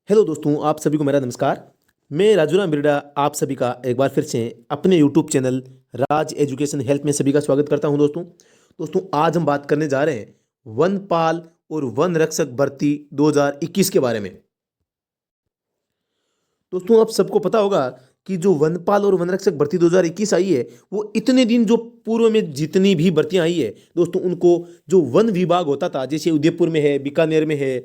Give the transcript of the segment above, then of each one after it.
Hello दोस्तों, आप सभी को मेरा नमस्कार। मैं राजूराम बिरडा आप सभी का एक बार फिर से अपने यूट्यूब चैनल राज एजुकेशन हेल्थ में सभी का स्वागत करता हूं। दोस्तों आज हम बात करने जा रहे हैं वनपाल और वन रक्षक भर्ती 2021 के बारे में। दोस्तों आप सबको पता होगा कि जो वनपाल और वनरक्षक भर्ती 2021 आई है, वो इतने दिन जो पूर्व में जितनी भी भर्तियां आई है दोस्तों, उनको जो वन विभाग होता था, जैसे उदयपुर में है, बीकानेर में है,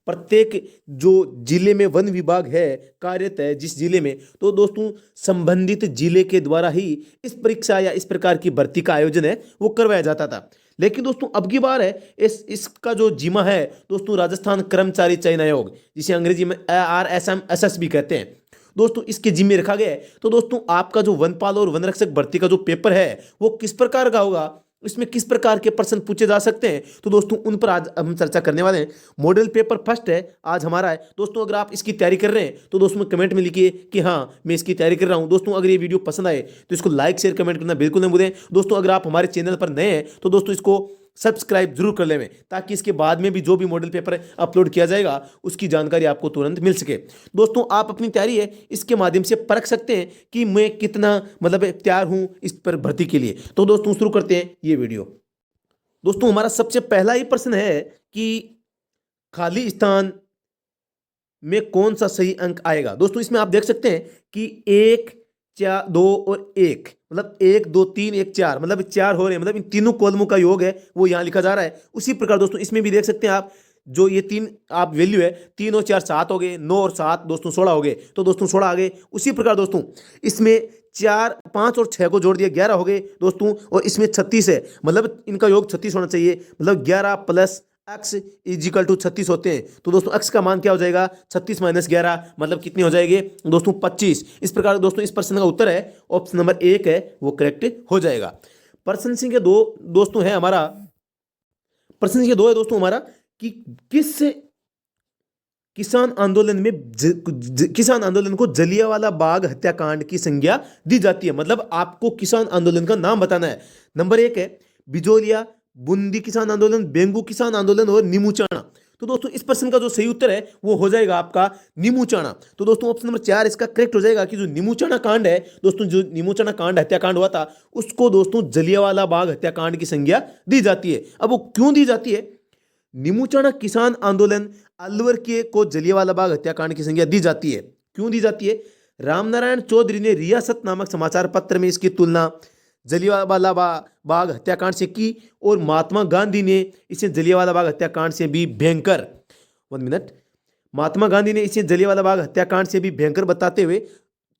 प्रत्येक जो जिले में वन विभाग है कार्यरत है जिस जिले में, तो दोस्तों संबंधित जिले के द्वारा ही इस परीक्षा या इस प्रकार की भर्ती का आयोजन है वो करवाया जाता था। लेकिन दोस्तों अब की बार है इसका जो जिम्मा है दोस्तों राजस्थान कर्मचारी चयन आयोग, जिसे अंग्रेजी में RSMSS भी कहते हैं, दोस्तों इसके जिम्मे रखा गया है। तो दोस्तों आपका जो वनपाल और वनरक्षक भर्ती का जो पेपर है वो किस प्रकार का होगा, इसमें किस प्रकार के प्रश्न पूछे जा सकते हैं, तो दोस्तों उन पर आज हम चर्चा करने वाले हैं। मॉडल पेपर फर्स्ट है आज हमारा है दोस्तों। अगर आप इसकी तैयारी कर रहे हैं तो दोस्तों कमेंट में लिखिए कि हाँ मैं इसकी तैयारी कर रहा हूं। दोस्तों अगर ये वीडियो पसंद आए तो इसको लाइक शेयर कमेंट करना बिल्कुल नहीं भूलें। दोस्तों अगर आप हमारे चैनल पर नए हैं तो दोस्तों इसको सब्सक्राइब जरूर कर लें, ताकि इसके बाद में भी जो भी मॉडल पेपर अपलोड किया जाएगा उसकी जानकारी आपको तुरंत मिल सके। दोस्तों आप अपनी तैयारी है इसके माध्यम से परख सकते हैं कि मैं कितना तैयार हूं इस पर भर्ती के लिए। तो दोस्तों शुरू करते हैं ये वीडियो। दोस्तों हमारा सबसे पहला ही प्रश्न है कि खाली स्थान में कौन सा सही अंक आएगा। दोस्तों इसमें आप देख सकते हैं कि 1 4 2 और 1, मतलब 1 2 3 1 4, मतलब 4 हो रहे हैं, मतलब इन तीनों कॉलमों का योग है वो यहां लिखा जा रहा है। उसी प्रकार दोस्तों इसमें भी देख सकते हैं आप, जो ये तीन आप वैल्यू है 3 और 4 7 हो गए, 9 और 7 दोस्तों 16 हो गए, तो दोस्तों 16 आ गए। उसी प्रकार दोस्तों इसमें 4 5 और 6 को जोड़ दिया 11 हो गए दोस्तों, और इसमें 36 है, मतलब इनका योग 36 होना चाहिए, मतलब 11 प्लस x इजिकल टू 36 होते हैं। तो दोस्तों x का मान क्या हो जाएगा, 36 माइनस 11, मतलब कितने हो जाएंगे दोस्तों 25। इस प्रकार दोस्तों इस प्रश्न का उत्तर है ऑप्शन नंबर 1 है वो करेक्ट हो जाएगा। प्रश्न संख्या 2 दोस्तों है हमारा, प्रश्न संख्या 2 है दोस्तों हमारा कि किस किसान आंदोलन में किसान आंदोलन को जलियांवाला बाग हत्याकांड की संज्ञा दी जाती है। मतलब आपको किसान आंदोलन का नाम बताना है। नंबर 1 है बिजोलिया, बूंदी किसान आंदोलन, बेंगू किसान आंदोलन और नीमूचाणा। तो दोस्तों इस प्रश्न का जो सही उत्तर है वो हो जाएगा आपका नीमूचाणा। तो दोस्तों ऑप्शन नंबर 4 इसका करेक्ट हो जाएगा कि जो नीमूचाणा कांड है दोस्तों, जो नीमूचाणा कांड हत्याकांड हुआ था उसको दोस्तों जलियांवाला बाग हत्याकांड की संज्ञा दी जाती है। अब वो क्यों दी जाती है, नीमूचाणा किसान आंदोलन अलवर के को जलियांवाला बाग हत्याकांड की संज्ञा दी जाती है। क्यों दी जाती है, रामनारायण चौधरी ने रियासत नामक समाचार पत्र में इसकी तुलना जलियांवाला बाग हत्याकांड से की, और महात्मा गांधी ने इसे जलियांवाला बाग हत्याकांड से भी भयंकर, 1 मिनट, महात्मा गांधी ने इसे जलियांवाला बाग हत्याकांड से भी भयंकर बताते हुए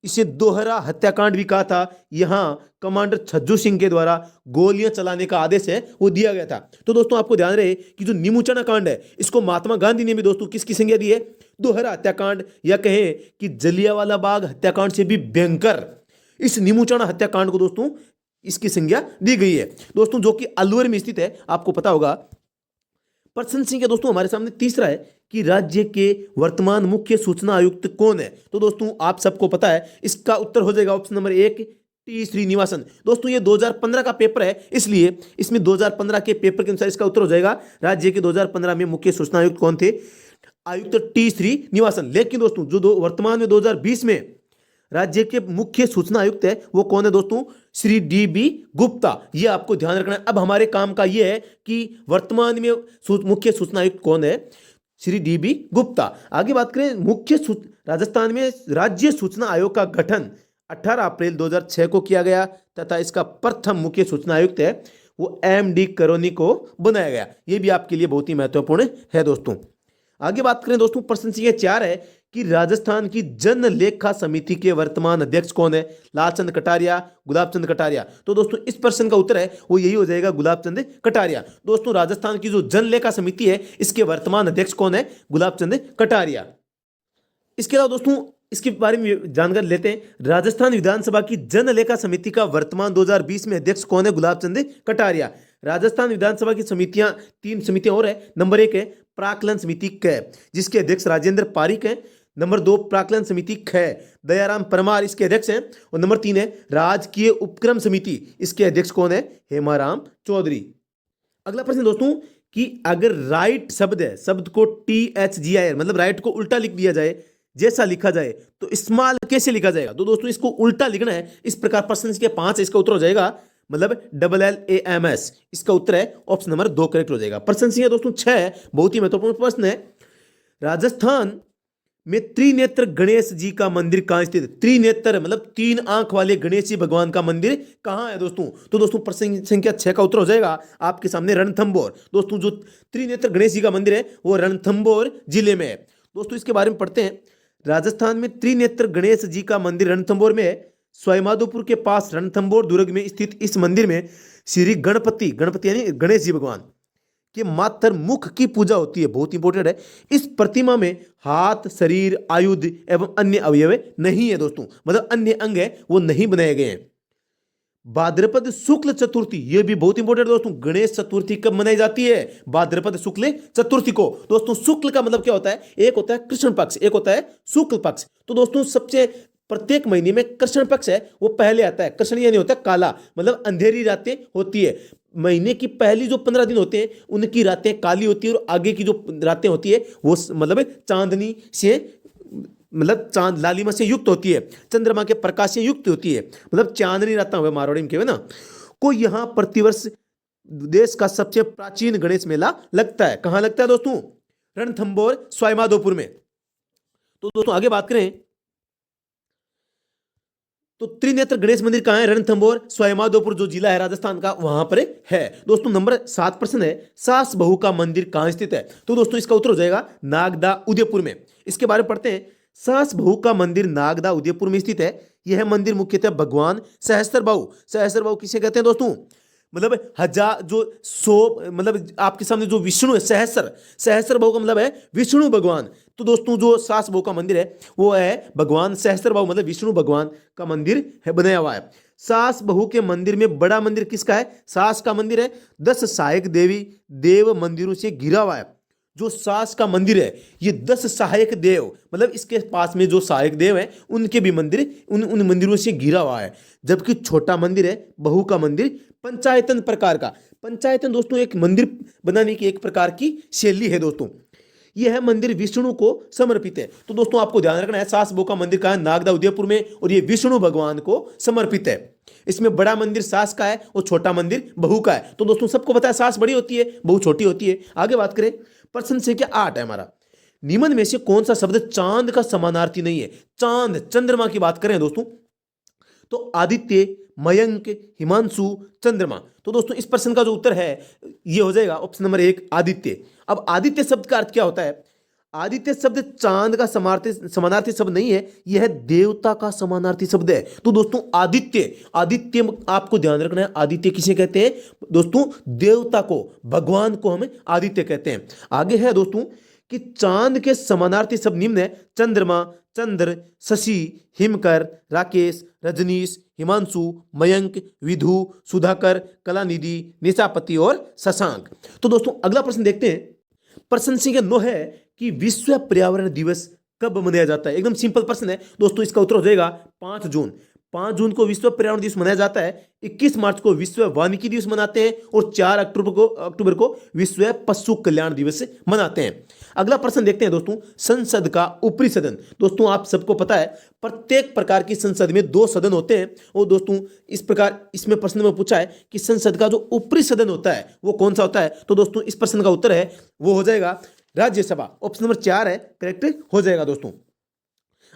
इसे दोहरा हत्याकांड भी कहा था। यहां कमांडर छज्जू सिंह के द्वारा गोलियां चलाने का आदेश है वो दिया गया था। तो दोस्तों आपको ध्यान रहे कि जो नीमूचाणा कांड है इसको महात्मा गांधी ने भी दोस्तों किसकी संज्ञा दी है, दोहरा हत्याकांड, या कहें कि जलियांवाला बाग हत्याकांड से भी भयंकर इस नीमूचाणा हत्याकांड को दोस्तों इसकी संज्ञा दी गई है दोस्तों, जो कि अलवर में स्थित है, आपको पता होगा। प्रश्न संख्या दोस्तों हमारे सामने तीसरा है कि राज्य के वर्तमान मुख्य सूचना आयुक्त कौन है। तो दोस्तों आप सबको पता है इसका उत्तर हो जाएगा ऑप्शन नंबर 1 टी श्रीनिवासन। दोस्तों ये 2015 का पेपर है, इसलिए इसमें 2015 के पेपर के अनुसार इसका उत्तर हो जाएगा राज्य के 2015 में मुख्य सूचना आयुक्त कौन थे, आयुक्त टी श्रीनिवासन। लेकिन दोस्तों जो वर्तमान में 2020 में राज्य के मुख्य सूचना आयुक्त है वो कौन है दोस्तों, श्री डी गुप्ता। ये आपको ध्यान रखना है। अब हमारे काम का ये है कि वर्तमान में मुख्य सूचना आयुक्त कौन है, श्री डी गुप्ता। आगे बात करें राजस्थान में राज्य सूचना आयोग का गठन 18 अप्रैल 2006 को किया गया, तथा इसका प्रथम मुख्य सूचना आयुक्त है वो MD करोनी को बनाया गया। ये भी आपके लिए बहुत ही महत्वपूर्ण है दोस्तों। आगे बात करें दोस्तों, प्रश्न संख्या 4 है कि राजस्थान की जन लेखा समिति के वर्तमान अध्यक्ष कौन है, लालचंद कटारिया, गुलाबचंद कटारिया। तो दोस्तों इस प्रश्न का उत्तर है वो यही हो जाएगा गुलाबचंद कटारिया। दोस्तों राजस्थान की जो जन लेखा समिति है इसके वर्तमान अध्यक्ष कौन है, गुलाबचंद कटारिया। इसके अलावा दोस्तों इसके बारे में जानकारी लेते हैं। राजस्थान विधानसभा की जन लेखा समिति का वर्तमान 2020 में अध्यक्ष कौन है, गुलाबचंद कटारिया। राजस्थान विधानसभा की समितियां 3 समितियां और है। नंबर 1 है प्राक्कलन समिति क, जिसके अध्यक्ष राजेंद्र पारिक हैं। नंबर 2 प्राक्कलन समिति ख, दयाराम परमार इसके अध्यक्ष हैं। और नंबर 3 है राजकीय उपक्रम समिति, इसके अध्यक्ष कौन है, हेमाराम चौधरी। अगला प्रश्न दोस्तों कि अगर राइट शब्द है, शब्द को THGIR मतलब राइट को उल्टा लिख दिया जाए जैसा लिखा जाए तो स्मॉल कैसे लिखा जाएगा? तो दोस्तों इसको उल्टा लिखना है इस प्रकार। प्रश्न संख्या 5 है, इसका उत्तर हो जाएगा मतलब LLAMS। इसका उत्तर है ऑप्शन नंबर 2 करेक्ट हो जाएगा। प्रश्न संख्या दोस्तों 6 है, बहुत ही महत्वपूर्ण प्रश्न है। राजस्थान में त्रिनेत्र गणेश जी का मंदिर कहां स्थित है? त्रिनेत्र मतलब 3 आंख वाले गणेश जी भगवान का मंदिर कहां है दोस्तों? तो दोस्तों प्रश्न संख्या 6 का उत्तर हो जाएगा आपके सामने रणथंभौर। दोस्तों जो त्रिनेत्र गणेश जी का मंदिर है वो रणथंभौर जिले में है। दोस्तों इसके बारे में पढ़ते हैं। राजस्थान में त्रिनेत्र गणेश जी का मंदिर रणथंभौर में है। सवाईमाधोपुर के पास रणथंभौर दुर्ग में स्थित इस मंदिर में श्री गणपति, गणपति यानी गणेश जी भगवान के मात्र मुख की पूजा होती है। बहुत इंपॉर्टेंट है। इस प्रतिमा में हाथ, शरीर, आयुध एवं अन्य अवयव नहीं है दोस्तों, मतलब अन्य अंग है वो नहीं बनाए गए हैं। भाद्रपद शुक्ल चतुर्थी, यह भी बहुत इंपॉर्टेंट दोस्तों। गणेश चतुर्थी कब मनाई जाती है? भाद्रपद शुक्ल चतुर्थी को। दोस्तों शुक्ल का मतलब क्या होता है? एक होता है कृष्ण पक्ष, एक होता है शुक्ल पक्ष। तो दोस्तों सबसे प्रत्येक महीने में कृष्ण पक्ष है वो पहले आता है। कृष्ण यानी होता है काला, मतलब अंधेरी रातें होती है। महीने की पहली जो 15 दिन होते हैं उनकी रातें काली होती है और आगे की जो रातें होती है वो मतलब चांदनी से, मतलब चांद लालिमा से युक्त होती है, चंद्रमा के प्रकाश से युक्त होती है, मतलब चांदनी रात हुए मारवाड़ी में कहवे ना। को यहाँ प्रतिवर्ष देश का सबसे प्राचीन गणेश मेला लगता है। कहां लगता है दोस्तों? रणथंभौर सवाईमाधोपुर में। तो दोस्तों आगे बात करें तो त्रिनेत्र गणेश मंदिर कहां है? रणथंभौर सवाईमाधोपुर जो जिला है राजस्थान का वहां पर है। दोस्तों नंबर 7 प्रश्न है, सास बहू का मंदिर कहां स्थित है? तो दोस्तों इसका उत्तर हो जाएगा नागदा उदयपुर में। इसके बारे में पढ़ते हैं। सास बहू का मंदिर नागदा उदयपुर में स्थित है। यह मंदिर मुख्यतः भगवान सहस्त्रबाहु किसे कहते हैं दोस्तों? मतलब हजार जो सौ, मतलब आपके सामने जो विष्णु है सहस्त्र बहु का मतलब है विष्णु भगवान। तो दोस्तों जो सास बहु का मंदिर है वो है भगवान सहस्त्र बहु, मतलब विष्णु भगवान का मंदिर है बनाया हुआ है। सास बहू के मंदिर में बड़ा मंदिर किसका है? सास का मंदिर है। 10 सहायक देवी देव मंदिरों से घिरा हुआ है। जो सास का मंदिर है ये 10 सहायक देव, मतलब इसके पास में जो सहायक देव हैं उनके भी मंदिर उन मंदिरों से घिरा हुआ है। जबकि छोटा मंदिर है बहू का मंदिर पंचायतन प्रकार का। पंचायतन दोस्तों एक मंदिर बनाने की एक प्रकार की शैली है दोस्तों। यह मंदिर विष्णु को समर्पित है। तो दोस्तों आपको ध्यान रखना है सास बहू का मंदिर कहां है? नागदा उदयपुर में, और ये विष्णु भगवान को समर्पित है। इसमें बड़ा मंदिर सास का है और छोटा मंदिर बहू का है। तो दोस्तों सबको पता है सास बड़ी होती है बहू छोटी होती है। आगे बात करें, प्रश्न संख्या 8 है हमारा। निम्न में से कौन सा शब्द चांद का समानार्थी नहीं है? चांद, चंद्रमा की बात करें दोस्तों तो आदित्य, मयंक, हिमांशु, चंद्रमा। तो दोस्तों इस प्रश्न का जो उत्तर है ये हो जाएगा ऑप्शन नंबर 1 आदित्य। अब आदित्य शब्द का अर्थ क्या होता है? आदित्य शब्द चांद का समानार्थी शब्द नहीं है, यह देवता का समानार्थी शब्द है। तो दोस्तों आदित्य आपको ध्यान रखना है, आदित्य किसे कहते हैं दोस्तों? देवता को, भगवान को हम आदित्य कहते हैं। आगे है दोस्तों कि चांद के समानार्थी शब्द निम्न है: चंद्रमा, चंद्र, शशि, हिमकर, राकेश, रजनीश, हिमांशु, मयंक, विधु, सुधाकर, कलानिधि, निशापति और शशांक। तो दोस्तों अगला प्रश्न देखते हैं। प्रश्न संख्या 9 है कि विश्व पर्यावरण दिवस कब मनाया जाता है? एकदम सिंपल प्रश्न है दोस्तों, इसका उत्तर हो जाएगा 5 जून। 5 जून को विश्व पर्यावरण दिवस मनाया जाता है। 21 मार्च को विश्व वानिकी दिवस मनाते हैं और 4 अक्टूबर को विश्व पशु कल्याण दिवस मनाते हैं। अगला प्रश्न देखते हैं दोस्तों, संसद का ऊपरी सदन। दोस्तों आप सबको पता है प्रत्येक प्रकार की संसद में 2 सदन होते हैं और दोस्तों इस प्रकार इसमें प्रश्न में पूछा है कि संसद का जो ऊपरी सदन होता है वो कौन सा होता है? तो दोस्तों इस प्रश्न का उत्तर है वो हो जाएगा राज्यसभा। ऑप्शन नंबर 4 है करेक्ट हो जाएगा दोस्तों।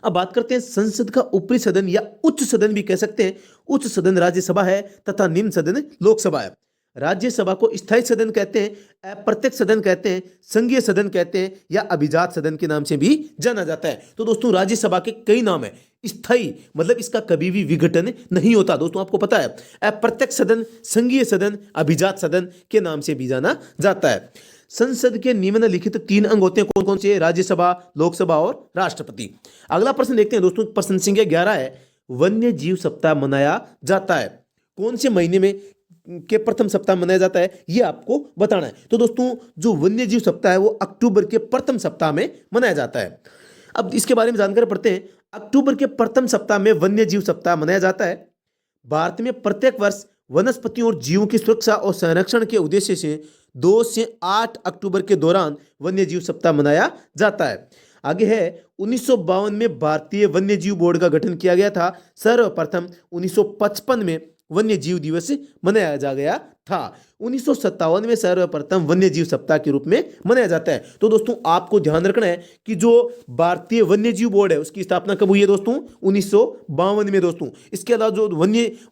अब बात करते हैं संसद का ऊपरी सदन या उच्च सदन भी कह सकते हैं। उच्च सदन राज्यसभा है तथा निम्न सदन लोकसभा है। राज्यसभा को स्थायी सदन कहते हैं, अप्रत्यक्ष सदन कहते हैं, संघीय सदन कहते हैं या अभिजात सदन के नाम से भी जाना जाता है। तो दोस्तों राज्यसभा के कई नाम है। स्थायी मतलब इसका कभी भी विघटन नहीं होता दोस्तों, आपको पता है। अप्रत्यक्ष सदन, संघीय सदन, अभिजात सदन के नाम से भी जाना जाता है। संसद के निम्नलिखित 3 अंग होते हैं, कौन कौन से? राज्यसभा, लोकसभा और राष्ट्रपति। अगला प्रश्न देखते हैं दोस्तों, प्रश्न संख्या 11 है, वन्य जीव सप्ताह मनाया जाता है कौन से महीने में के प्रथम सप्ताह मनाया जाता है? ये आपको बताना है। तो दोस्तों जो वन्य जीव सप्ताह है वो अक्टूबर के प्रथम सप्ताह में मनाया जाता है। अब इसके बारे में जानकारी पढ़ते हैं। अक्टूबर के प्रथम सप्ताह में वन्य जीव सप्ताह मनाया जाता है। भारत में प्रत्येक वर्ष वनस्पतियों और जीवों की सुरक्षा और संरक्षण के उद्देश्य से 2 से 8 अक्टूबर के दौरान वन्य जीव सप्ताह मनाया जाता है। आगे है 1952 में भारतीय वन्य जीव बोर्ड का गठन किया गया था। सर्वप्रथम 1955 में वन्य जीव दिवस मनाया जा गया था। 1957 में सर्वप्रथम वन्य जीव सप्ताह के रूप में मनाया जाता है। तो दोस्तों आपको ध्यान रखना है कि जो भारतीय वन्य जीव बोर्ड है उसकी स्थापना कब हुई है दोस्तों? 1952 में दोस्तों। इसके अलावा जो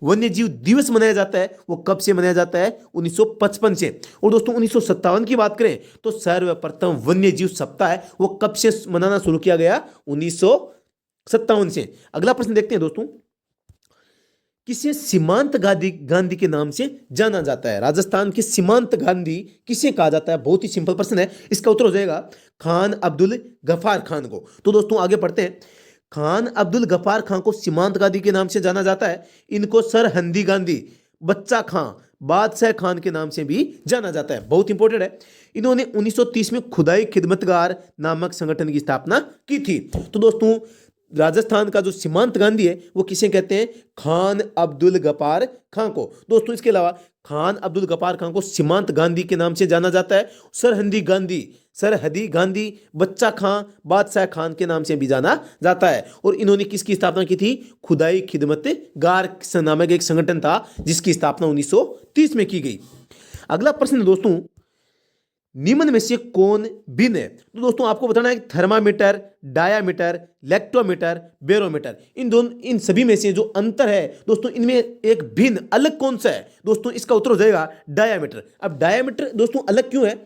वन्य जीव दिवस मनाया जाता है वो कब से मनाया जाता है? 1955 से। और दोस्तों 1957 की बात करें तो सर्वप्रथम वन्य जीव सप्ताह है वो कब से मनाना शुरू किया गया? 1957 से। अगला प्रश्न देखते हैं दोस्तों, किसे सीमांत गांधी के नाम से जाना जाता है? राजस्थान के सीमांत गांधी किसे कहा जाता है? बहुत ही सिंपल प्रश्न है, इसका उत्तर हो जाएगा खान अब्दुल गफ्फार खान को। तो दोस्तों आगे पढ़ते हैं। खान अब्दुल गफ्फार खान को सीमांत गांधी के नाम से जाना जाता है। इनको सरहंदी गांधी, बच्चा खां, बादशाह खान के नाम से भी जाना जाता है। बहुत इंपॉर्टेंट है। इन्होंने 1930 में खुदाई खिदमतगार नामक संगठन की स्थापना की थी। तो दोस्तों राजस्थान का जो सीमांत गांधी है वो किसे कहते हैं? खान अब्दुल गफ्फार खान को। दोस्तों इसके अलावा खान अब्दुल गफ्फार खान को सीमांत गांधी के नाम से जाना जाता है। सरहदी गांधी, बच्चा खां, बादशाह खान के नाम से भी जाना जाता है। और इन्होंने किसकी स्थापना की थी? खुदाई खिदमतगार नामक एक संगठन था जिसकी स्थापना 1930 में की गई। अगला प्रश्न दोस्तों, निम्न में से कौन भिन्न है? तो दोस्तों आपको बताना है कि थर्मामीटर, डायामीटर, लेक्टोमीटर, बैरोमीटर, इन सभी में से जो अंतर है दोस्तों, इनमें एक भिन्न अलग कौन सा है? दोस्तों इसका उत्तर हो जाएगा डायामीटर। अब डायामीटर दोस्तों अलग क्यों है?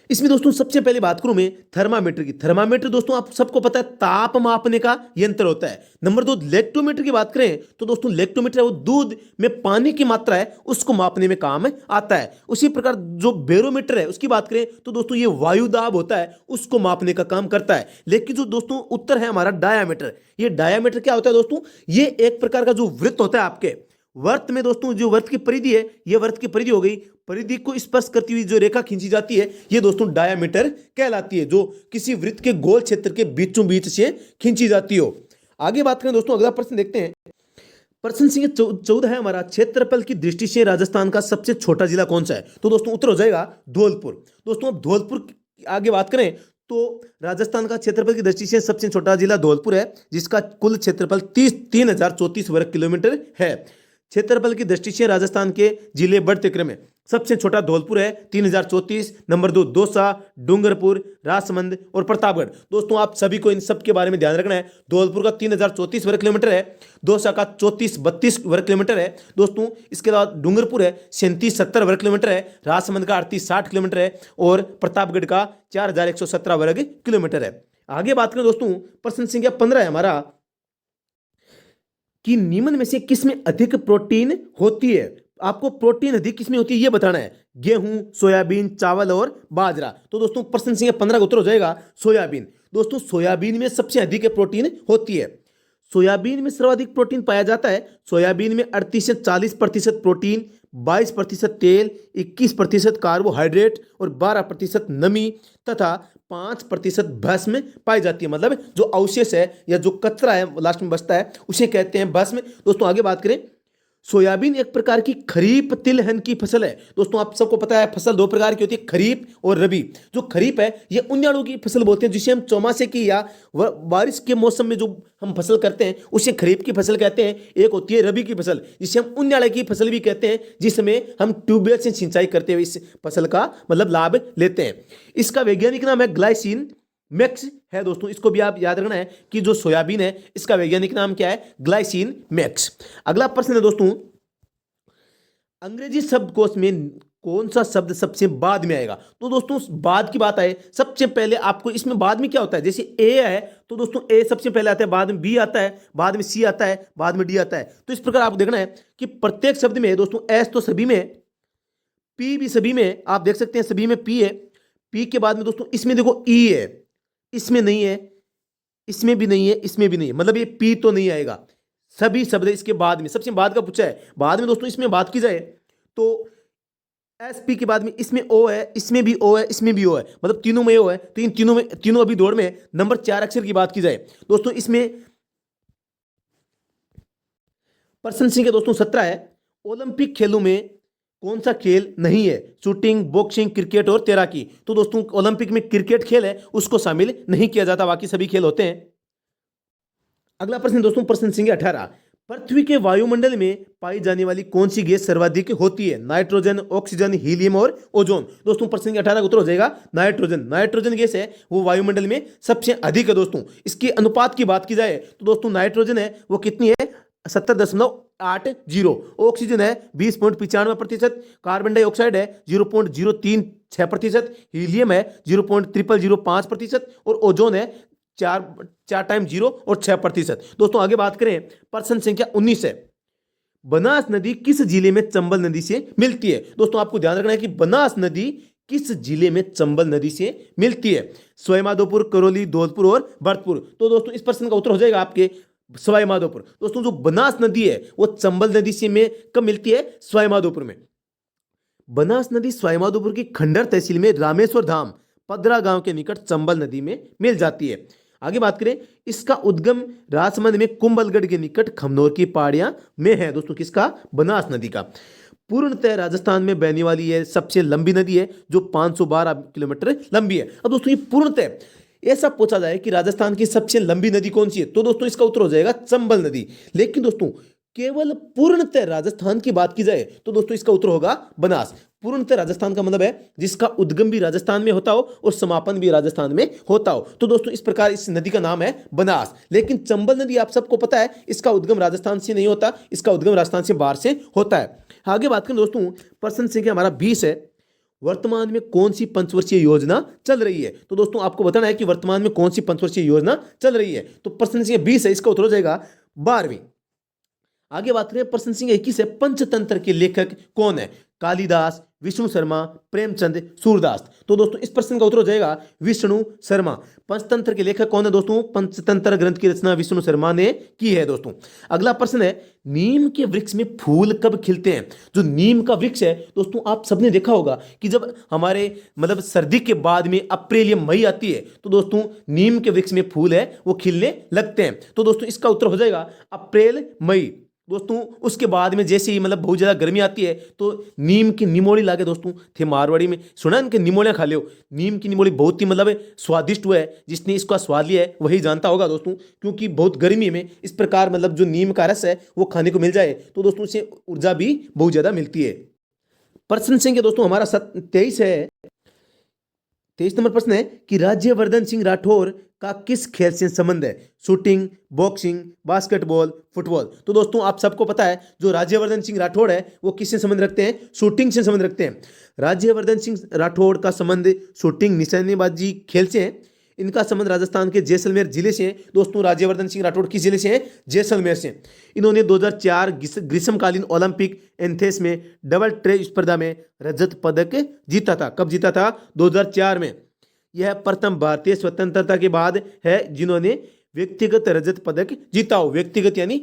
इसमें दोस्तों सबसे पहले बात करूं मैं थर्मामीटर की। थर्मामीटर दोस्तों आप सबको पता है ताप मापने का यंत्र होता है। नंबर 2 लेक्टोमीटर की बात करें तो दोस्तों लेक्टोमीटर वो दूध में पानी की मात्रा है उसको मापने में काम आता है। उसी प्रकार जो बैरोमीटर है उसकी बात करें तो दोस्तों ये वायु दाब होता है उसको मापने का काम करता है। लेकिन जो दोस्तों उत्तर है हमारा डायामीटर, ये डायामीटर क्या होता है दोस्तों? ये एक प्रकार का जो वृत्त होता है आपके वर्त में दोस्तों, जो वर्त की परिधि है ये वर्त की परिधि हो गई, परिधि को स्पर्श करती हुई जो रेखा खींची जाती है ये दोस्तों डायामीटर कहलाती है, जो किसी वृत्त के गोल क्षेत्र के बीचों बीच से खींची जाती हो। आगे बात करें दोस्तों, अगला प्रश्न देखते हैं। प्रश्न संख्या 14 है हमारा, क्षेत्रफल की दृष्टि से राजस्थान का सबसे छोटा जिला कौन सा है? तो दोस्तों उत्तर हो जाएगा धौलपुर। दोस्तों अब धौलपुर की आगे बात करें तो राजस्थान का क्षेत्रफल की दृष्टि से सबसे छोटा जिला धौलपुर है जिसका कुल क्षेत्रफल 3034 वर्ग किलोमीटर है। क्षेत्रफल की दृष्टि से राजस्थान के जिले बढ़ते क्रम में सबसे छोटा धौलपुर है 3034, नंबर 2 दौसा, डूंगरपुर, राजसमंद और प्रतापगढ़। दोस्तों आप सभी को इन सब के बारे में ध्यान रखना है। धौलपुर का 3034 वर्ग किलोमीटर है, दौसा का 3432 वर्ग किलोमीटर है दोस्तों। इसके अलावा डूंगरपुर है 3770 वर्ग किलोमीटर है, राजसमंद का 3860 किलोमीटर है और प्रतापगढ़ का 4117 वर्ग किलोमीटर है। आगे बात करें दोस्तों, प्रश्न संख्या 15 है हमारा कि निम्न में से किसमें अधिक प्रोटीन होती है? आपको प्रोटीन अधिक किसमें होती है ये बताना है। गेहूं, सोयाबीन, चावल और बाजरा। तो दोस्तों प्रश्न संख्या 15 का उत्तर हो जाएगा सोयाबीन। दोस्तों सोयाबीन में सबसे अधिक प्रोटीन होती है। सोयाबीन में सर्वाधिक प्रोटीन पाया जाता है। सोयाबीन में 38 से 40% प्रोटीन, 22% तेल, 21% कार्बोहाइड्रेट और 12% नमी तथा 5% भस्म पाई जाती है। मतलब जो अवशेष है या जो कचरा है लास्ट में बचता है उसे कहते हैं भस्म। दोस्तों आगे बात करें, सोयाबीन एक प्रकार की खरीफ तिलहन की फसल है। दोस्तों आप सबको पता है फसल 2 प्रकार की होती है, खरीफ और रबी। जो खरीफ है ये उन्याड़ों की फसल बोलते हैं, जिसे हम चौमासे की या बारिश के मौसम में जो हम फसल करते हैं उसे खरीफ की फसल कहते हैं। एक होती है रबी की फसल जिसे हम उन्याड़े की फसल भी कहते हैं, जिसमें हम ट्यूबवेल से सिंचाई करते हुए इस फसल का मतलब लाभ लेते हैं। इसका वैज्ञानिक नाम है ग्लाइसिन मैक्स है दोस्तों। इसको भी आप याद रखना है कि जो सोयाबीन है इसका वैज्ञानिक नाम क्या है? Glycine max. अगला प्रश्न है दोस्तों, अंग्रेजी शब्दकोश में कौन सा शब्द सबसे बाद में आएगा? तो दोस्तों बाद की बात आए सबसे पहले आपको इसमें बाद में क्या होता है, जैसे ए है तो दोस्तों ए सबसे पहले आता है, बाद में बी आता है, बाद में सी आता है, बाद में डी आता है। तो इस प्रकार आपको देखना है कि प्रत्येक शब्द में दोस्तों एस तो सभी में, पी भी सभी में, आप देख सकते हैं सभी में पी है। पी के बाद में दोस्तों इसमें देखो ई है, इसमें नहीं है, इसमें भी नहीं है, इसमें भी नहीं है, मतलब ये पी तो नहीं आएगा। सभी शब्द इसके बाद में, सबसे बाद का पूछा है, बाद में दोस्तों इसमें बात की जाए तो एस पी के बाद में इसमें ओ है, इसमें भी ओ है, इसमें भी ओ है, मतलब तीनों में ओ है। तो इन तीनों में, तीनों अभी दौड़ में नंबर 4 अक्षर की बात की जाए दोस्तों, इसमें प्रश्न संख्या दोस्तों 17 है, ओलंपिक खेलों में कौन सा खेल नहीं है? शूटिंग, बॉक्सिंग, क्रिकेट और तैराकी। तो दोस्तों ओलंपिक में क्रिकेट खेल है उसको शामिल नहीं किया जाता, बाकी सभी खेल होते हैं। अगला प्रश्न दोस्तों, प्रश्न संख्या 18, पृथ्वी के वायुमंडल में पाई जाने वाली कौन सी गैस सर्वाधिक होती है? नाइट्रोजन, ऑक्सीजन, हीलियम और ओजोन। दोस्तों प्रश्न संख्या 18 का उत्तर हो जाएगा नाइट्रोजन। नाइट्रोजन गैस है वो वायुमंडल में सबसे अधिक है दोस्तों। इसके अनुपात की बात की जाए तो दोस्तों नाइट्रोजन है वो कितनी है? 70.80। ऑक्सीजन है 20.95%। कार्बन डाइऑक्साइड है 0.036%। हीलियम है 0.0005% और ओजोन है 4 और 6%। दोस्तों आगे बात करें, प्रश्न संख्या 19 है, बनास नदी किस जिले में चंबल नदी से मिलती है? दोस्तों आपको ध्यान रखना है कि बनास नदी किस जिले में चंबल नदी से मिलती है? सवाईमाधोपुर, करौली, धौलपुर और भरतपुर। तो दोस्तों इस प्रश्न का उत्तर हो जाएगा आपके सवाईमाधोपुर। दोस्तों जो बनास नदी है वो चंबल नदी से में कब मिलती है? सवाईमाधोपुर में। बनास नदी सवाईमाधोपुर की खंडर तहसील में रामेश्वर धाम पदरा गांव के निकट चंबल नदी में मिल जाती है। आगे बात करें, इसका उद्गम राजसमंद में कुंभलगढ़ के निकट खमनोर की पहाड़ियां में है। दोस्तों किसका? बनास नदी का। पूर्णतः राजस्थान में बहने वाली है सबसे लंबी नदी है जो 512 किलोमीटर लंबी है। अब दोस्तों ये पूर्णतः ऐसा पूछा जाए कि राजस्थान की सबसे लंबी नदी कौन सी है, तो दोस्तों इसका उत्तर हो जाएगा चंबल नदी। लेकिन दोस्तों केवल पूर्णतः राजस्थान की बात की जाए तो दोस्तों इसका उत्तर होगा बनास। पूर्णतः राजस्थान का मतलब है जिसका उद्गम भी राजस्थान में होता हो और समापन भी राजस्थान में होता हो। तो दोस्तों इस प्रकार इस नदी का नाम है बनास। लेकिन चंबल नदी आप सबको पता है इसका उद्गम राजस्थान से नहीं होता, इसका उद्गम राजस्थान से बाहर से होता है। आगे बात करें दोस्तों, प्रश्न संख्या हमारा 20 है, वर्तमान में कौन सी पंचवर्षीय योजना चल रही है? तो दोस्तों आपको बताना है कि वर्तमान में कौन सी पंचवर्षीय योजना चल रही है। तो प्रश्न संख्या 20 है, इसका उत्तर हो जाएगा 12वीं। आगे बात करें, प्रश्न संख्या 21 है, पंचतंत्र के लेखक कौन है? कालिदास, विष्णु शर्मा, प्रेमचंद, सूरदास। तो दोस्तों इस प्रश्न का उत्तर हो जाएगा विष्णु शर्मा। पंचतंत्र के लेखक कौन है दोस्तों? पंचतंत्र ग्रंथ की रचना विष्णु शर्मा ने की है दोस्तों। अगला प्रश्न है, नीम के वृक्ष में फूल कब खिलते हैं? जो नीम का वृक्ष है दोस्तों आप सबने देखा होगा कि जब हमारे मतलब सर्दी के बाद में अप्रैल या मई आती है तो दोस्तों नीम के वृक्ष में फूल है वो खिलने लगते हैं। तो दोस्तों इसका उत्तर हो जाएगा अप्रैल मई। दोस्तों उसके बाद में जैसे ही मतलब बहुत ज़्यादा गर्मी आती है तो नीम की निमोली लाके, दोस्तों थे मारवाड़ी में सुना इनके निमोलियाँ खा लो। नीम की निमोली बहुत ही मतलब स्वादिष्ट हुआ है, जिसने इसका स्वाद लिया है वही जानता होगा दोस्तों। क्योंकि बहुत गर्मी में इस प्रकार मतलब जो नीम का रस है वो खाने को मिल जाए तो दोस्तों उससे ऊर्जा भी बहुत ज़्यादा मिलती है। प्रश्न संख्या दोस्तों हमारा 23 है। 23 नंबर प्रश्न है कि राज्यवर्धन सिंह राठौर का किस खेल से संबंध है? Shooting, boxing, basketball, football. तो दोस्तों आप सबको पता है जो राज्यवर्धन सिंह राठौर है वो किससे संबंध रखते हैं? शूटिंग से संबंध रखते हैं। राज्यवर्धन सिंह राठौर का संबंध शूटिंग निशानेबाजी खेल से है। इनका संबंध राजस्थान के जैसलमेर जिले से है। दोस्तों राज्यवर्धन सिंह राठौर किस जिले से है? जैसलमेर से। इन्होंने 2004 ग्रीष्मकालीन ओलंपिक एथेंस में डबल ट्रे स्पर्धा में रजत पदक जीता था। कब जीता था? 2004 में। यह प्रथम भारतीय स्वतंत्रता के बाद है जिन्होंने व्यक्तिगत रजत पदक जीता हो। व्यक्तिगत यानी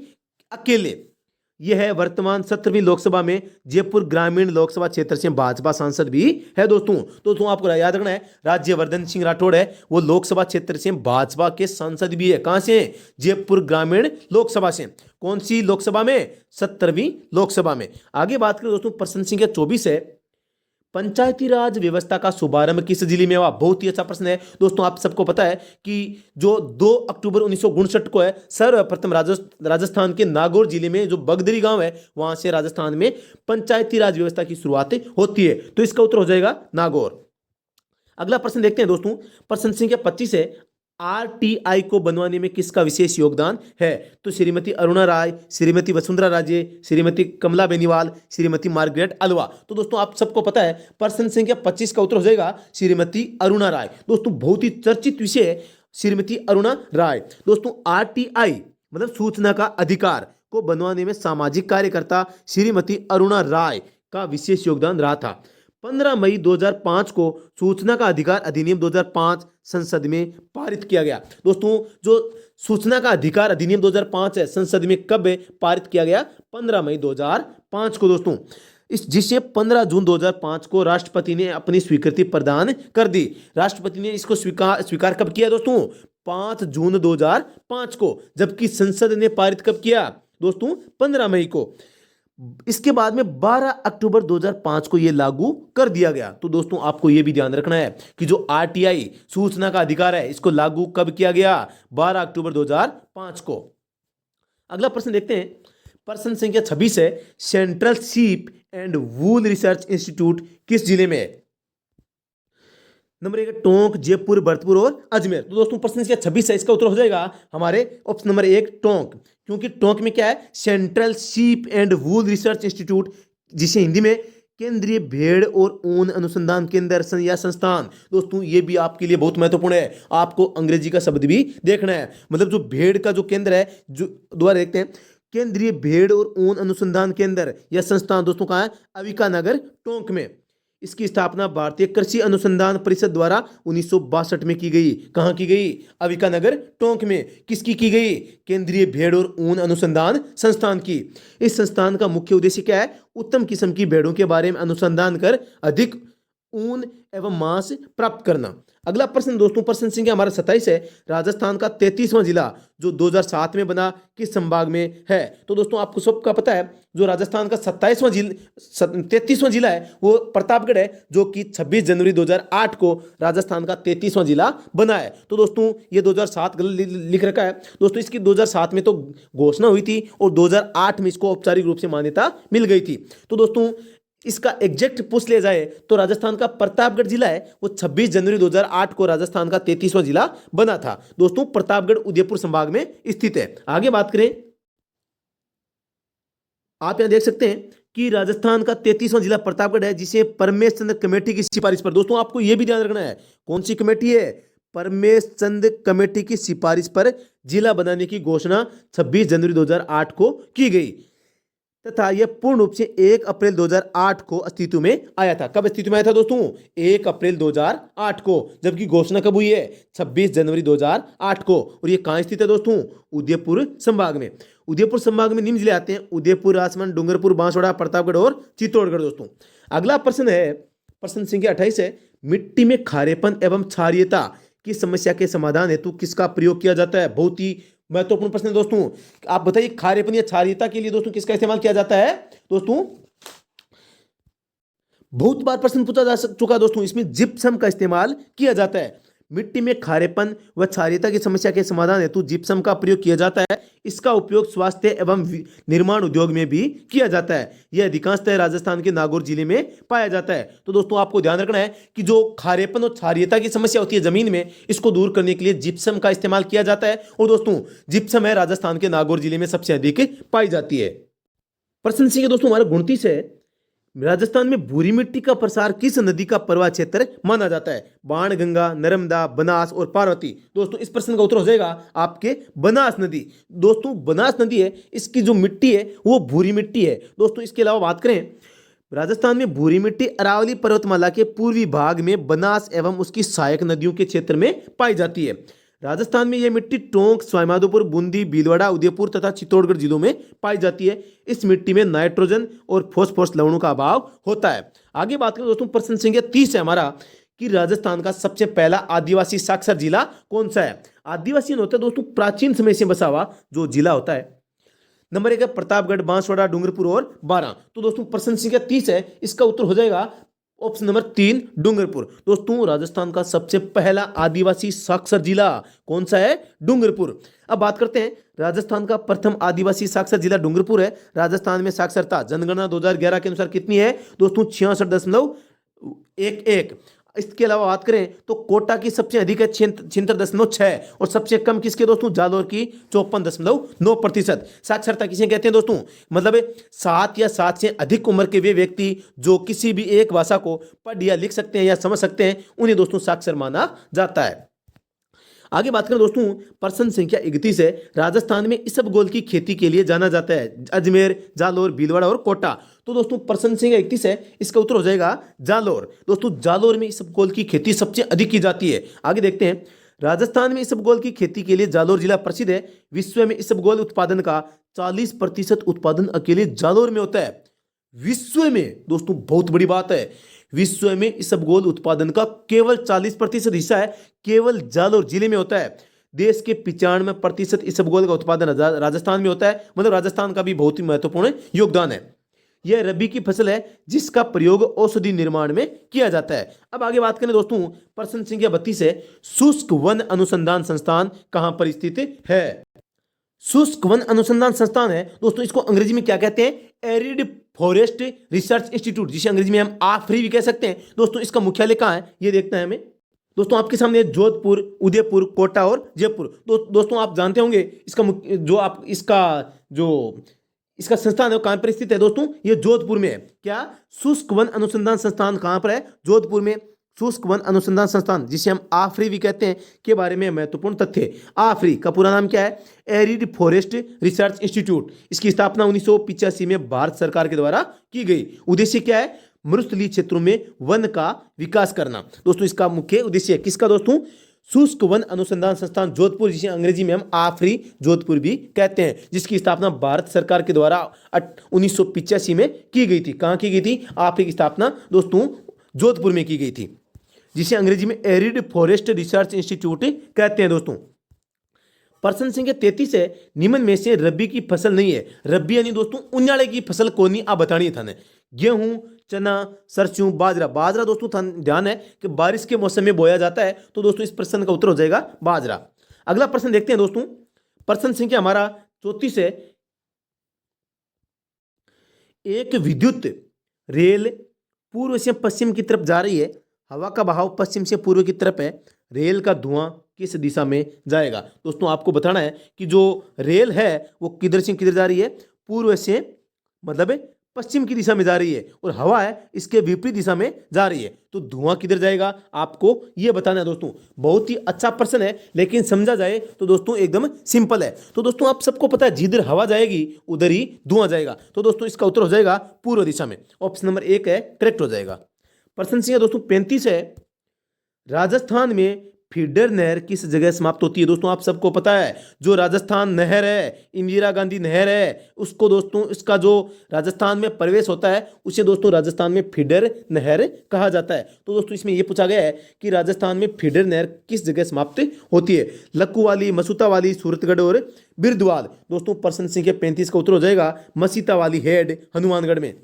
अकेले। यह है वर्तमान 17वीं लोकसभा में जयपुर ग्रामीण लोकसभा क्षेत्र से भाजपा सांसद भी है दोस्तों आपको याद रखना है राज्यवर्धन सिंह राठौड़ है वो लोकसभा क्षेत्र से भाजपा के सांसद भी है। कहां से? जयपुर ग्रामीण लोकसभा से। कौन सी लोकसभा में? 17वीं लोकसभा में। आगे बात करें दोस्तों, प्रश्न संख्या 24 है, पंचायती राज व्यवस्था का शुभारंभ किस जिले में हुआ? बहुत ही अच्छा प्रश्न है दोस्तों। आप सबको पता है कि जो 2 अक्टूबर 1959 को है सर्वप्रथम राजस्थान के नागौर जिले में जो बगदरी गांव है वहां से राजस्थान में पंचायती राज व्यवस्था की शुरुआत होती है। तो इसका उत्तर हो जाएगा नागौर। अगला प्रश्न देखते हैं दोस्तों, प्रश्न संख्या 25 है, आरटीआई को बनवाने में किसका विशेष योगदान है? तो श्रीमती अरुणा राय, श्रीमती वसुंधरा राजे, श्रीमती कमला बेनीवाल, श्रीमती मार्गरेट अल्वा। तो दोस्तों आप सबको पता है प्रश्न संख्या 25 का उत्तर हो जाएगा श्रीमती अरुणा राय। दोस्तों बहुत ही चर्चित विषय है श्रीमती अरुणा राय। दोस्तों आरटीआई मतलब सूचना का अधिकार को बनवाने में सामाजिक कार्यकर्ता श्रीमती अरुणा राय का विशेष योगदान रहा था। 15 मई 2005 को सूचना का अधिकार अधिनियम 2005 संसद में पारित किया गया। दोस्तों जो सूचना का अधिकार अधिनियम 2005 है संसद में कब पारित किया गया? 15 मई 2005 को दोस्तों। जिसे 15 जून 2005 को राष्ट्रपति ने अपनी स्वीकृति प्रदान कर दी। राष्ट्रपति ने इसको स्वीकार कब किया दोस्तों? 5 जून 2005 को। जबकि संसद ने पारित कब किया दोस्तों? 15 मई को। इसके बाद में 12 अक्टूबर 2005 को यह लागू कर दिया गया। तो दोस्तों आपको यह भी ध्यान रखना है कि जो आरटीआई सूचना का अधिकार है इसको लागू कब किया गया? 12 अक्टूबर 2005 को। अगला प्रश्न देखते हैं, प्रश्न संख्या 26 है, central sheep and wool research institute किस जिले में है? नंबर 1 टोंक, जयपुर, भरतपुर और अजमेर। तो दोस्तों प्रश्न संख्या 26 है, इसका उत्तर हो जाएगा हमारे ऑप्शन नंबर 1 टोंक, क्योंकि टोंक में क्या है? Central sheep and wool research institute, जिसे हिंदी में केंद्रीय भेड़ और ऊन अनुसंधान केंद्र या संस्थान। दोस्तों ये भी आपके लिए बहुत महत्वपूर्ण है, आपको अंग्रेजी का शब्द भी देखना है। मतलब जो भेड़ का जो केंद्र है, जो दोबारा देखते हैं, केंद्रीय भेड़ और ऊन अनुसंधान केंद्र या संस्थान दोस्तों कहाँ है? अविका नगर, टोंक में। इसकी स्थापना भारतीय कृषि अनुसंधान परिषद द्वारा 1962 में की गई। कहां की गई? अविका नगर, टोंक में। किसकी की गई? केंद्रीय भेड़ और ऊन अनुसंधान संस्थान की। इस संस्थान का मुख्य उद्देश्य क्या है? उत्तम किस्म की भेड़ों के बारे में अनुसंधान कर अधिक ऊन एवं मांस प्राप्त करना। अगला प्रश्न दोस्तों, प्रश्न संख्या हमारा 27 है, राजस्थान का 33वां जिला जो 2007 में बना किस संभाग में है? तो दोस्तों आपको सबका पता है, जो राजस्थान का 33वां जिला है वो प्रतापगढ़ है, जो कि 26 जनवरी 2008 को राजस्थान का 33वां जिला बना है। तो दोस्तों ये 2007 गलत लिख रखा है दोस्तों, इसकी 2007 में तो घोषणा हुई थी और 2008 में इसको औपचारिक रूप से मान्यता मिल गई थी। तो दोस्तों इसका एग्जैक्ट पूछ लिया जाए तो राजस्थान का प्रतापगढ़ जिला है वो 26 जनवरी 2008 को राजस्थान का 33वां जिला बना था। दोस्तों प्रतापगढ़ उदयपुर संभाग में स्थित है। आगे बात करें, आप यहां देख सकते हैं कि राजस्थान का 33वां जिला प्रतापगढ़ है, जिसे परमेश चंद्र कमेटी की सिफारिश पर, दोस्तों आपको यह भी ध्यान रखना है, कौन सी कमेटी है? परमेश चंद्र कमेटी की सिफारिश पर जिला बनाने की घोषणा 26 जनवरी 2008 को की गई तथा यह पूर्ण रूप से 1 अप्रैल 2008 को अस्तित्व में आया था। कब अस्तित्व में आया था दोस्तों? 1 अप्रैल 2008 को, जबकि घोषणा कब हुई है? 26 जनवरी 2008 को। और ये कहां स्थित है दोस्तों? उदयपुर संभाग में। उदयपुर संभाग में निम्न जिले आते हैं, उदयपुर, राजसमंद, डूंगरपुर, बांसवाड़ा, प्रतापगढ़ और चित्तौड़गढ़। दोस्तों अगला प्रश्न है, प्रश्न संख्या 28 है, मिट्टी में खारेपन एवं क्षारीयता की समस्या के समाधान हेतु किसका प्रयोग किया जाता है? बहुत ही महत्वपूर्ण प्रश्न है दोस्तों। आप बताइए खारेपन या क्षारीयता के लिए दोस्तों किसका इस्तेमाल किया जाता है? दोस्तों बहुत बार प्रश्न पूछा जा चुका दोस्तों, इसमें जिप्सम का इस्तेमाल किया जाता है। मिट्टी में खारेपन व क्षारीयता की समस्या के समाधान हेतु जिप्सम का प्रयोग किया जाता है। इसका उपयोग स्वास्थ्य एवं निर्माण उद्योग में भी किया जाता है। यह अधिकांशतः राजस्थान के नागौर जिले में पाया जाता है। तो दोस्तों आपको ध्यान रखना है कि जो खारेपन और क्षारीयता की समस्या होती है जमीन में, इसको दूर करने के लिए जिप्सम का इस्तेमाल किया जाता है। और दोस्तों जिप्सम है राजस्थान के नागौर जिले में सबसे अधिक पाई जाती है। प्रश्न संख्या दोस्तों हमारा 29 है, राजस्थान में भूरी मिट्टी का प्रसार किस नदी का प्रवाह क्षेत्र माना जाता है? बाणगंगा, नर्मदा, बनास और पार्वती। दोस्तों इस प्रश्न का उत्तर हो जाएगा आपके बनास नदी। दोस्तों बनास नदी है, इसकी जो मिट्टी है वो भूरी मिट्टी है। दोस्तों इसके अलावा बात करें, राजस्थान में भूरी मिट्टी अरावली पर्वतमाला के पूर्वी भाग में बनास एवं उसकी सहायक नदियों के क्षेत्र में पाई जाती है। राजस्थान में यह मिट्टी टोंक, सवाईमाधोपुर, बूंदी, भीलवाड़ा, उदयपुर तथा चित्तौड़गढ़ जिलों में पाई जाती है। इस मिट्टी में नाइट्रोजन और फॉस्फोरस लवणों का अभाव होता है। आगे बात करें दोस्तों, प्रश्न संख्या 30 है हमारा कि राजस्थान का सबसे पहला आदिवासी साक्षर जिला कौन सा है? आदिवासी होता है दोस्तों प्राचीन समय से बसा हुआ जो जिला होता है। नंबर 1 है प्रतापगढ़, बांसवाड़ा, डूंगरपुर और बारां। तो दोस्तों प्रश्न संख्या 30 है, इसका उत्तर हो जाएगा ऑप्शन नंबर 3 डूंगरपुर। दोस्तों राजस्थान का सबसे पहला आदिवासी साक्षर जिला कौन सा है? डूंगरपुर। अब बात करते हैं, राजस्थान का प्रथम आदिवासी साक्षर जिला डूंगरपुर है। राजस्थान में साक्षरता जनगणना 2011 के अनुसार कितनी है दोस्तों? 66.11। इसके अलावा बात करें तो कोटा की सबसे अधिक है 76.6 और सबसे कम किसके दोस्तों? जालोर की 54.9%। साक्षरता किसे कहते हैं दोस्तों? मतलब 7 या 7 से अधिक उम्र के वे व्यक्ति जो किसी भी एक भाषा को पढ़ या लिख सकते हैं या समझ सकते हैं, उन्हें दोस्तों साक्षर माना जाता है। आगे बात करें दोस्तों, प्रश्न संख्या 31 है, राजस्थान में इसबगोल की खेती के लिए जाना जाता है अजमेर, जालोर, भीलवाड़ा और कोटा। तो दोस्तों प्रश्न संख्या 31 है, इसका उत्तर हो जाएगा जालोर। दोस्तों जालोर में इसबगोल की खेती सबसे अधिक की जाती है। आगे देखते हैं, राजस्थान में इसबगोल की खेती के लिए जालोर जिला प्रसिद्ध है। विश्व में इसबगोल उत्पादन का 40% उत्पादन अकेले जालोर में होता है। विश्व में दोस्तों बहुत बड़ी बात है, विश्व में इसबगोल उत्पादन का केवल 40% हिस्सा है केवल जालोर जिले में होता है। देश के 95% इसबगोल का उत्पादन राजस्थान में होता है। मतलब राजस्थान का भी बहुत ही महत्वपूर्ण योगदान है। यह रबी की फसल है जिसका प्रयोग औषधि निर्माण में किया जाता है। अब आगे बात करें दोस्तों, प्रश्न संख्या 32 है, शुष्क वन अनुसंधान संस्थान कहां पर स्थित है? शुष्क वन अनुसंधान संस्थान है दोस्तों, इसको अंग्रेजी में क्या कहते हैं? एरिड फॉरेस्ट रिसर्च इंस्टीट्यूट, जिसे अंग्रेजी में हम आफरी भी कह सकते हैं। दोस्तों इसका मुख्यालय कहां है ये देखना है हमें। दोस्तों आपके सामने जोधपुर, उदयपुर, कोटा और जयपुर। दोस्तों आप जानते होंगे इसका संस्थान है वो कहां पर स्थित है दोस्तों? ये जोधपुर में है। क्या? शुष्क वन अनुसंधान संस्थान कहां पर है? जोधपुर में। शुष्क वन अनुसंधान संस्थान, जिसे हम आफरी भी कहते हैं, के बारे में महत्वपूर्ण तथ्य। आफरी का पूरा नाम क्या है? Arid forest research institute. इसकी स्थापना 1985 में भारत सरकार के द्वारा की गई। उद्देश्य क्या है? मरुस्थलीय क्षेत्रों में वन का विकास करना। दोस्तों इसका मुख्य उद्देश्य है किसका दोस्तों? शुष्क वन अनुसंधान संस्थान जोधपुर, जिसे अंग्रेजी में हम आफरी जोधपुर भी कहते हैं, जिसकी स्थापना भारत सरकार के द्वारा 1985 में की गई थी। कहां की गई थी? आफरी की स्थापना दोस्तों जोधपुर में की गई थी, जिसे अंग्रेजी में एरिड फॉरेस्ट रिसर्च इंस्टीट्यूट कहते हैं दोस्तों। प्रश्न संख्या 33 है, निम्न में से रबी की फसल नहीं है। रबी यानी दोस्तों उन्हाळे की फसल कोनी आप बतानी था। गेहूं, चना, सरसों, बाजरा। बाजरा दोस्तों ध्यान है कि बारिश के मौसम में बोया जाता है, तो दोस्तों इस प्रश्न का उत्तर हो जाएगा बाजरा। अगला प्रश्न देखते हैं दोस्तों। प्रश्न संख्या हमारा 34 है, एक विद्युत रेल पूर्व से पश्चिम की तरफ जा रही है। हवा का बहाव पश्चिम से पूर्व की तरफ है। रेल का धुआं किस दिशा में जाएगा? दोस्तों आपको बताना है कि जो रेल है वो किधर से किधर जा रही है? पूर्व से मतलब पश्चिम की दिशा में जा रही है, और हवा है इसके विपरीत दिशा में जा रही है, तो धुआं किधर जाएगा आपको ये बताना है दोस्तों। बहुत ही अच्छा प्रश्न है, लेकिन समझा जाए तो दोस्तों एकदम सिंपल है। तो दोस्तों आप सबको पता है जिधर हवा जाएगी उधर ही धुआं जाएगा, तो दोस्तों इसका उत्तर हो जाएगा पूर्व दिशा में। ऑप्शन नंबर 1 है करेक्ट हो जाएगा। प्रश्न संख्या दोस्तों 35 है, राजस्थान में फीडर नहर किस जगह समाप्त होती है? दोस्तों आप सबको पता है जो राजस्थान नहर है, इंदिरा गांधी नहर है, उसको दोस्तों इसका जो राजस्थान में प्रवेश होता है उसे दोस्तों राजस्थान में फीडर नहर कहा जाता है। तो दोस्तों इसमें यह पूछा गया है कि राजस्थान में फीडर नहर किस जगह समाप्त होती है? लक्कुवाली, मसूतावाली, सूरतगढ़ और बिरदवाल। दोस्तों प्रश्न संख्या 35 का उत्तर हो जाएगा मसीतावाली हेड, हनुमानगढ़ में।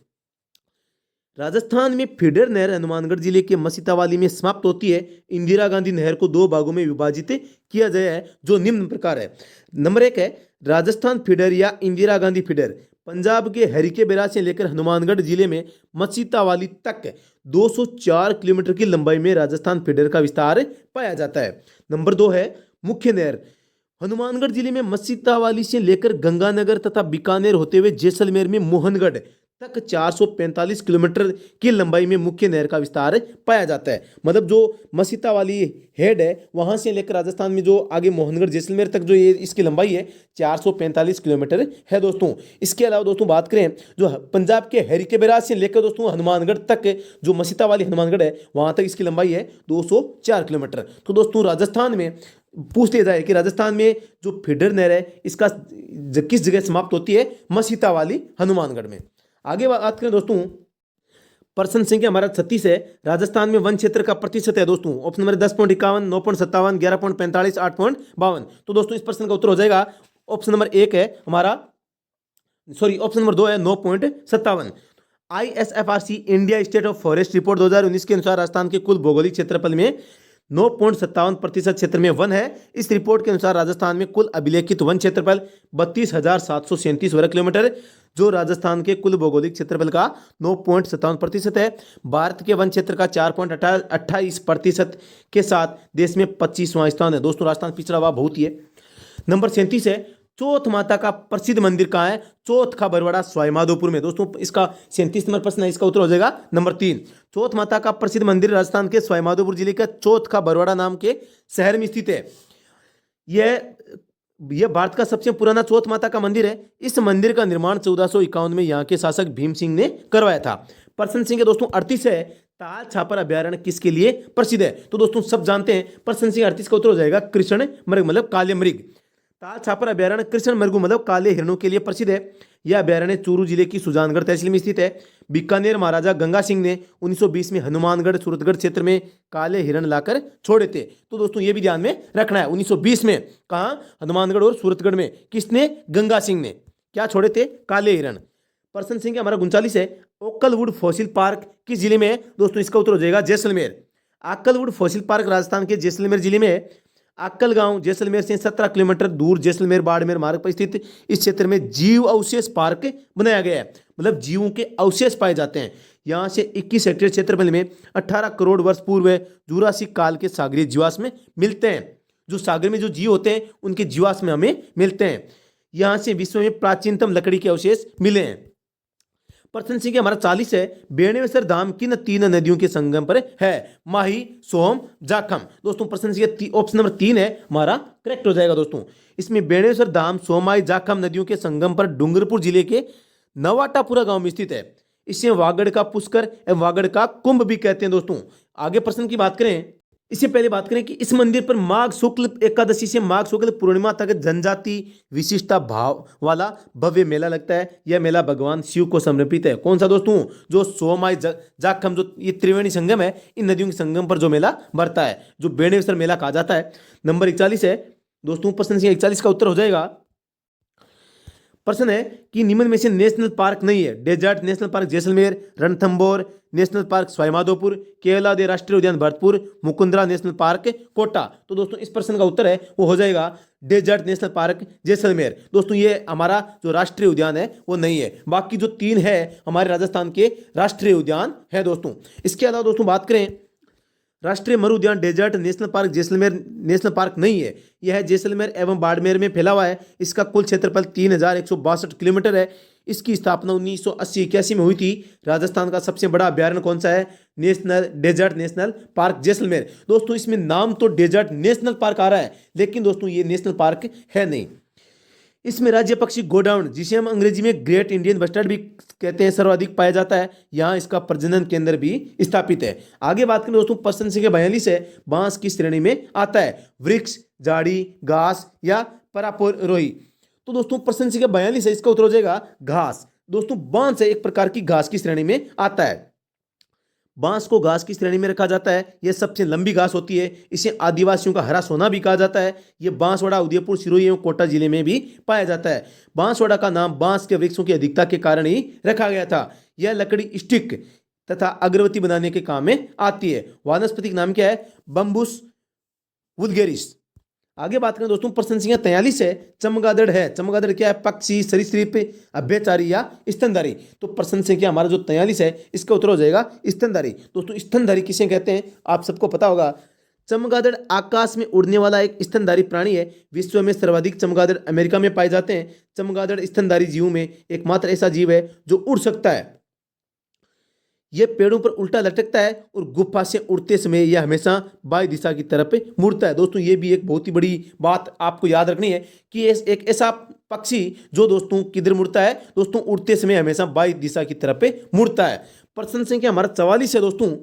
राजस्थान में फीडर नहर हनुमानगढ़ जिले के मसीतावाली में समाप्त होती है। इंदिरा गांधी नहर को 2 भागों में विभाजित किया गया है, जो निम्न प्रकार है। नंबर 1 है राजस्थान फीडर या इंदिरा गांधी फीडर। पंजाब के हरिके बैराज से लेकर हनुमानगढ़ जिले में मसीतावाली तक 204 किलोमीटर की लंबाई में राजस्थान फीडर का विस्तार पाया जाता है। नंबर 2 है मुख्य नहर। हनुमानगढ़ जिले में मसीतावाली से लेकर गंगानगर तथा बीकानेर होते हुए जैसलमेर में मोहनगढ़ तक 445 किलोमीटर की लंबाई में मुख्य नहर का विस्तार पाया जाता है। मतलब जो मसीतावाली हेड है वहां से लेकर राजस्थान में जो आगे मोहनगढ़ जैसलमेर तक जो ये इसकी लंबाई है 445 किलोमीटर है दोस्तों। इसके अलावा दोस्तों बात करें जो पंजाब के हरिके बैराज से लेकर दोस्तों हनुमानगढ़ तक जो मसीतावाली हनुमानगढ़ है वहां तक इसकी लंबाई है 204 किलोमीटर। तो दोस्तों राजस्थान में पूछ लिया जाए कि राजस्थान में जो फीडर नहर है इसका किस जगह समाप्त होती है? मसीतावाली हनुमानगढ़ में। आगे बात करें दोस्तों, प्रश्न संख्या हमारा 36 है, राजस्थान में वन क्षेत्र का प्रतिशत है दोस्तों। Option number 10.51, 9.57, 11.45, 8.52। तो दोस्तों इस प्रश्न का उत्तर हो जाएगा ऑप्शन नंबर 1 है हमारा, सॉरी ऑप्शन नंबर 2 है 9.57। ISFRC India state of forest report 2019 के अनुसार राजस्थान के कुल भौगोलिक क्षेत्रफल में 9.57% क्षेत्र में वन है। इस रिपोर्ट के अनुसार राजस्थान में कुल अभिलेखित वन क्षेत्रफल 32,737 वर्ग किलोमीटर, जो राजस्थान के कुल भौगोलिक क्षेत्रफल का 9.57% है। भारत के वन क्षेत्र का 4.28% के साथ देश में 25वां स्थान है। दोस्तों राजस्थान पिछड़ा हुआ बहुत ही है। नंबर 37 है, चौथ माता का प्रसिद्ध मंदिर कहाँ है? चौथ का बरवाड़ा सवाईमाधोपुर में। दोस्तों इसका 37 नंबर प्रश्न है, इसका उत्तर हो जाएगा नंबर 3। चौथ माता का प्रसिद्ध मंदिर राजस्थान के सवाईमाधोपुर जिले के चौथ का बरवाड़ा नाम के शहर में स्थित है। यह भारत का सबसे पुराना चौथ माता का मंदिर है। इस मंदिर का निर्माण 1451 में यहाँ के शासक भीम सिंह ने करवाया था। प्रश्न संख्या दोस्तों 38 है, ताल छापर अभ्यारण्य किसके लिए प्रसिद्ध है? तो दोस्तों सब जानते हैं, प्रश्न संख्या 38 का उत्तर हो जाएगा कृष्ण मृग मतलब काले मृग। ताल छापर अभ्यारण्य कृष्ण मृगु मतलब काले हिरणों के लिए प्रसिद्ध है। यह अभ्यारण्य चूरू जिले की सुजानगढ़ तहसील में स्थित है। बीकानेर महाराजा गंगा सिंह ने 1920 में हनुमानगढ़ सूरतगढ़ क्षेत्र में काले हिरण लाकर छोड़े थे। तो दोस्तों ये भी ध्यान में रखना है, 1920 में कहाँ? हनुमानगढ़ और सूरतगढ़ में। किसने? गंगा सिंह ने क्या छोड़े थे? काले हिरण। प्रश्न संख्या हमारा 39 है, ओकलवुड फॉसिल पार्क किस जिले में है? दोस्तों इसका उत्तर हो जाएगा जैसलमेर। आक्कलवुड फॉसिल पार्क राजस्थान के जैसलमेर जिले में है। आक्कल गांव जैसलमेर से 17 किलोमीटर दूर जैसलमेर बाड़मेर मार्ग पर स्थित इस क्षेत्र में जीव अवशेष पार्क बनाया गया है, मतलब जीवों के अवशेष पाए जाते हैं। यहाँ से 21 हेक्टेयर क्षेत्रफल में 18 करोड़ वर्ष पूर्व जुरासिक काल के सागरीय जीवाश्म मिलते हैं। जो सागर में जो जीव होते हैं उनके जीवाश्म हमें मिलते हैं। यहाँ से विश्व में प्राचीनतम लकड़ी के अवशेष मिले हैं। प्रश्न संख्या हमारा 40 है, बेणेश्वर धाम किन 3 नदियों के संगम पर है? माही, सोम, जाखम। दोस्तों प्रश्न संख्या ऑप्शन नंबर 3 है हमारा करेक्ट हो जाएगा। दोस्तों इसमें बेणेश्वर धाम सोमाई जाखम नदियों के संगम पर डूंगरपुर जिले के नवाटापुरा गांव में स्थित है। इसे वागड़ का पुष्कर एवं वागड़ का कुंभ भी कहते हैं। दोस्तों आगे प्रश्न की बात करें, इससे पहले बात करें कि इस मंदिर पर माघ शुक्ल एकादशी से माघ शुक्ल पूर्णिमा तक जनजाति विशिष्टता भाव वाला भव्य मेला लगता है। यह मेला भगवान शिव को समर्पित है। कौन सा दोस्तों? जो सोमाई जाखम, जो ये त्रिवेणी संगम है, इन नदियों के संगम पर जो मेला बढ़ता है, जो बेणेश्वर मेला कहा जाता है। नंबर 41 है दोस्तों, प्रश्न संख्या 41 का उत्तर हो जाएगा। प्रश्न है कि निम्न में से नेशनल पार्क नहीं है? Desert national park Jaisalmer, Ranthambore national park Sawai Madhopur, Keoladeo राष्ट्रीय उद्यान भरतपुर, मुकुंदरा नेशनल पार्क कोटा। तो दोस्तों इस प्रश्न का उत्तर है वो हो जाएगा डेजर्ट नेशनल पार्क जैसलमेर। दोस्तों ये हमारा जो राष्ट्रीय उद्यान है वो नहीं है, बाकी जो 3 है हमारे राजस्थान के राष्ट्रीय उद्यान है। दोस्तों इसके अलावा दोस्तों बात करें, राष्ट्रीय मरु उद्यान desert national park Jaisalmer national park नहीं है। यह जैसलमेर एवं बाड़मेर में फैला हुआ है। इसका कुल क्षेत्रफल 3162 किलोमीटर है। इसकी स्थापना 1980-81 में हुई थी। राजस्थान का सबसे बड़ा अभ्यारण्य कौन सा है? Desert national park Jaisalmer. दोस्तों इसमें नाम तो डेजर्ट नेशनल पार्क आ रहा है, लेकिन दोस्तों ये नेशनल पार्क है नहीं। इसमें राज्य पक्षी गोडाउन, जिसे हम अंग्रेजी में ग्रेट इंडियन बस्टर्ड भी कहते हैं, सर्वाधिक पाया जाता है। यहाँ इसका प्रजनन केंद्र भी स्थापित है। आगे बात करें दोस्तों, प्रश्न संख्या 42 है, बांस किस श्रेणी में आता है? वृक्ष, झाड़ी, घास या परापरोही। तो दोस्तों प्रश्न संख्या 42 है, इसका उत्तर हो जाएगा घास। दोस्तों बांस है एक प्रकार की घास की श्रेणी में आता है। बांस को घास की श्रेणी में रखा जाता है। यह सबसे लंबी घास होती है। इसे आदिवासियों का हरा सोना भी कहा जाता है। यह बांसवाड़ा, उदयपुर, सिरोही एवं कोटा जिले में भी पाया जाता है। बांसवाड़ा का नाम बांस के वृक्षों की अधिकता के कारण ही रखा गया था। यह लकड़ी स्टिक तथा अगरबत्ती बनाने के काम में आती है। वानस्पतिक नाम क्या है? बम्बूस वुल्गेरिस। आगे बात करें दोस्तों, प्रश्न संख्या 43 है, चमगादड़ है। चमगादड़ क्या है? पक्षी, सरीसृप, अभ्यचारी या स्तनधारी। तो प्रश्न संख्या हमारा जो 43 है, इसका उत्तर हो जाएगा स्तनधारी। दोस्तों स्तनधारी किसे कहते हैं आप सबको पता होगा। चमगादड़ आकाश में उड़ने वाला एक स्तनधारी प्राणी है। विश्व में सर्वाधिक चमगादड़ अमेरिका में पाए जाते हैं। चमगादड़ स्तनधारी जीवों में एकमात्र ऐसा जीव है जो उड़ सकता है। यह पेड़ों पर उल्टा लटकता है और गुफा से उड़ते समय यह हमेशा बाई दिशा की तरफ मुड़ता है। दोस्तों ये भी एक बहुत ही बड़ी बात आपको याद रखनी है कि एक ऐसा पक्षी जो दोस्तों किधर मुड़ता है? दोस्तों उड़ते समय हमेशा बाई दिशा की तरफ मुड़ता है। प्रश्न संख्या हमारा 44 है दोस्तों,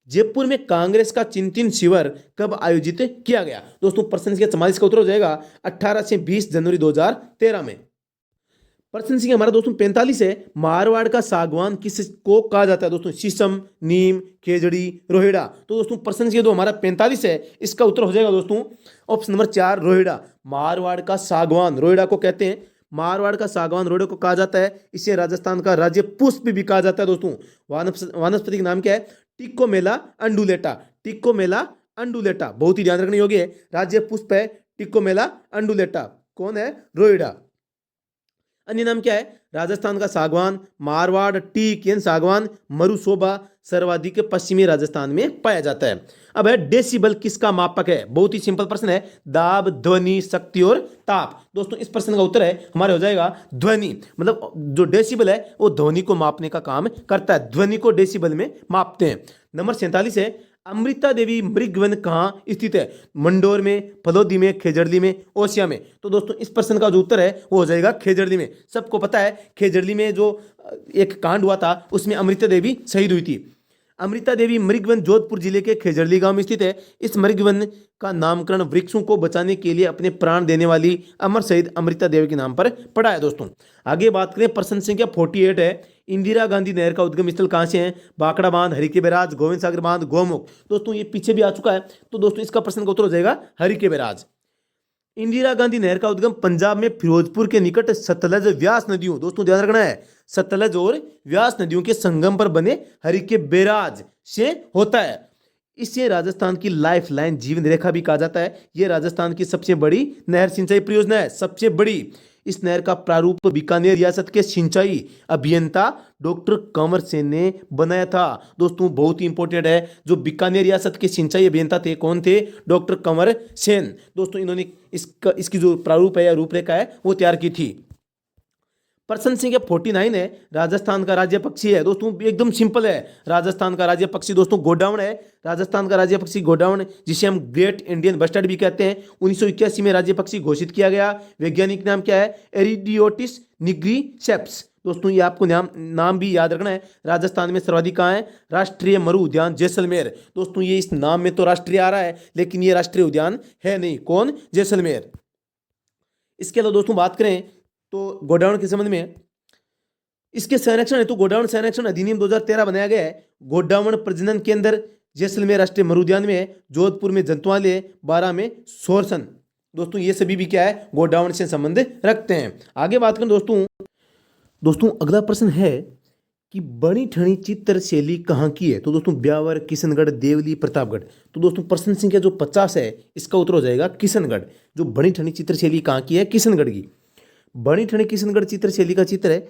जयपुर में कांग्रेस का चिंतन शिविर कब आयोजित किया गया? दोस्तों प्रश्न संख्या 44 का उत्तर हो जाएगा 18 से 20 जनवरी 2013 में। प्रश्न संख्या हमारा दोस्तों 45 है, मारवाड़ का सागवान किसको कहा जाता है? दोस्तों शीशम, नीम, खेजड़ी, रोहिड़ा। तो दोस्तों प्रश्न संख्या जो हमारा 45 है, इसका उत्तर हो जाएगा दोस्तों ऑप्शन नंबर 4 रोहिड़ा। मारवाड़ का सागवान रोहिड़ा को कहते हैं। मारवाड़ का सागवान रोहिड़ा को कहा जाता है। इसे राजस्थान का राज्य पुष्प भी कहा जाता है। दोस्तों वानस्पतिक नाम क्या है? टिक्कोमेला अंडुलेटा। टिक्कोमेला अंडुलेटा बहुत ही ध्यान रखने योग्य है। राज्य पुष्प है टिक्कोमेला अंडुलेटा। कौन है? रोहिड़ा। अन्य नाम क्या है? राजस्थान का सागवान, मारवाड़ टीक यानी सागवान, मरुशोभा सर्वाधिक पश्चिमी राजस्थान में पाया जाता है। अब है डेसिबल किसका मापक है? बहुत ही सिंपल प्रश्न है। दाब, ध्वनि, शक्ति और ताप। दोस्तों इस प्रश्न का उत्तर है हमारे हो जाएगा ध्वनि। मतलब जो डेसिबल है वो ध्वनि को मापने का काम करता है। ध्वनि को डेसिबल में मापते हैं। नंबर 47 है, अमृता देवी मृगवन कहाँ स्थित है? मंडोर में, फलोदी में, खेजड़ली में, ओसिया में। तो दोस्तों इस प्रश्न का जो उत्तर है वो हो जाएगा खेजड़ली में। सबको पता है खेजड़ली में जो एक कांड हुआ था उसमें अमृता देवी शहीद हुई थी। अमृता देवी मृगवन जोधपुर जिले के खेजड़ली गांव में स्थित है। इस मृगवन का नामकरण वृक्षों को बचाने के लिए अपने प्राण देने वाली अमर शहीद अमृता देवी के नाम पर पड़ा है। दोस्तों आगे बात करें, प्रश्न संख्या 48 है, इंदिरा गांधी नहर का उद्गम स्थल कहाँ से है? भाखड़ा बांध, हरिके बैराज, गोविंद सागर बांध, गोमुख। दोस्तों ये पीछे भी आ चुका है। तो दोस्तों इसका प्रश्न का उत्तर हो जाएगा हरिके बैराज। इंदिरा गांधी नहर का उद्गम पंजाब में फिरोजपुर के निकट सतलज व्यास नदियों, दोस्तों ध्यान रखना है, सतलज और व्यास नदियों के संगम पर बने हरिके बैराज से होता है। इसे राजस्थान की लाइफ लाइन, जीवन रेखा भी कहा जाता है। यह राजस्थान की सबसे बड़ी नहर सिंचाई परियोजना है, सबसे बड़ी। इस नहर का प्रारूप बीकानेर रियासत के सिंचाई अभियंता डॉक्टर कंवर सेन ने बनाया था। दोस्तों बहुत ही इंपॉर्टेंट है, जो बीकानेर रियासत के सिंचाई अभियंता थे, कौन थे? डॉक्टर कंवर सेन। दोस्तों इन्होंने इसकी जो प्रारूप है या रूपरेखा है वो तैयार की थी। प्रश्न संख्या 49 है, राजस्थान का राज्य पक्षी है। दोस्तों एकदम सिंपल है, राजस्थान का राज्य पक्षी दोस्तों गोडाउन है। राजस्थान का राज्य पक्षी गोडाउन, जिसे हम ग्रेट इंडियन बस्टर्ड भी कहते हैं, 1981 में राज्य पक्षी घोषित किया गया। वैज्ञानिक नाम क्या है? एरिडियोटिस निग्रीसेप्स। दोस्तों ये आपको नाम भी याद रखना है। राजस्थान में सर्वाधिक कहाँ है? राष्ट्रीय मरु उद्यान जैसलमेर। दोस्तों ये इस नाम में तो राष्ट्रीय आ रहा है, लेकिन ये राष्ट्रीय उद्यान है नहीं। कौन? जैसलमेर। इसके अलावा दोस्तों बात करें तो गोडाउन के संबंध में, इसके संरक्षण हेतु गोडाउन संरक्षण अधिनियम 2013 बनाया गया है। गोडाउन प्रजनन केंद्र जैसलमेर राष्ट्रीय मरुद्यान में है, जोधपुर में जंतुआलय, बारा में सोरसन। दोस्तों ये सभी भी क्या है? गोडाउन से संबंध रखते हैं। आगे बात करें दोस्तों अगला प्रश्न है कि बनी ठनी चित्र शैली कहाँ की है? तो दोस्तों ब्यावर, किशनगढ़, देवली, प्रतापगढ़। तो दोस्तों प्रश्न संख्या जो 50 है, इसका उत्तर हो जाएगा किशनगढ़। जो बनी ठनी चित्र शैली कहाँ की है? किशनगढ़ की। बनी ठनी किशनगढ़ चित्र शैली का चित्र है।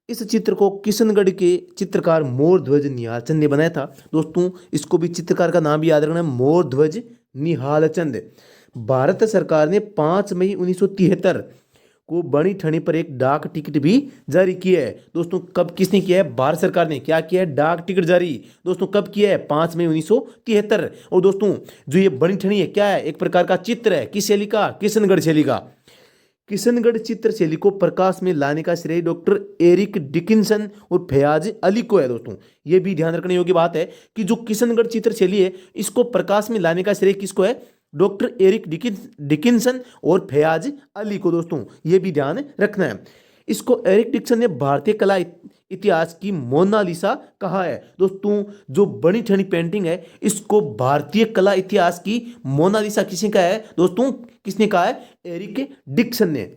इस चित्र को किशनगढ़ के चित्रकार मोरध्वज निहालचंद ने बनाया था। दोस्तों इसको भी चित्रकार का नाम भी याद रखना है, मोरध्वज निहालचंद। भारत सरकार ने 5 मई 1973 को बनी ठनी पर एक डाक टिकट भी जारी किया है। दोस्तों कब किसने किया है? भारत सरकार ने क्या किया है? डाक टिकट जारी। दोस्तों कब किया है? 5 मई 1973। और दोस्तों जो ये बनी ठनी है क्या है? एक प्रकार का चित्र है। किस शैली का? किशनगढ़ शैली का। किशनगढ़ चित्र शैली को प्रकाश में लाने का श्रेय डॉक्टर एरिक डिकिंसन और फयाज अली को है। दोस्तों ये भी ध्यान रखने योग्य बात है कि जो किशनगढ़ चित्र शैली है, इसको प्रकाश में लाने का श्रेय किसको है? डॉक्टर एरिक डिकिंसन और फयाज अली को। दोस्तों ये भी ध्यान रखना है। इसको एरिक डिक्सन ने भारतीय कला इतिहास की मोनालिसा कहा है। दोस्तों जो बनी ठनी पेंटिंग है, इसको भारतीय कला इतिहास की मोनालिसा किसने कहा है? दोस्तों किसने कहा है? एरिक डिक्सन ने।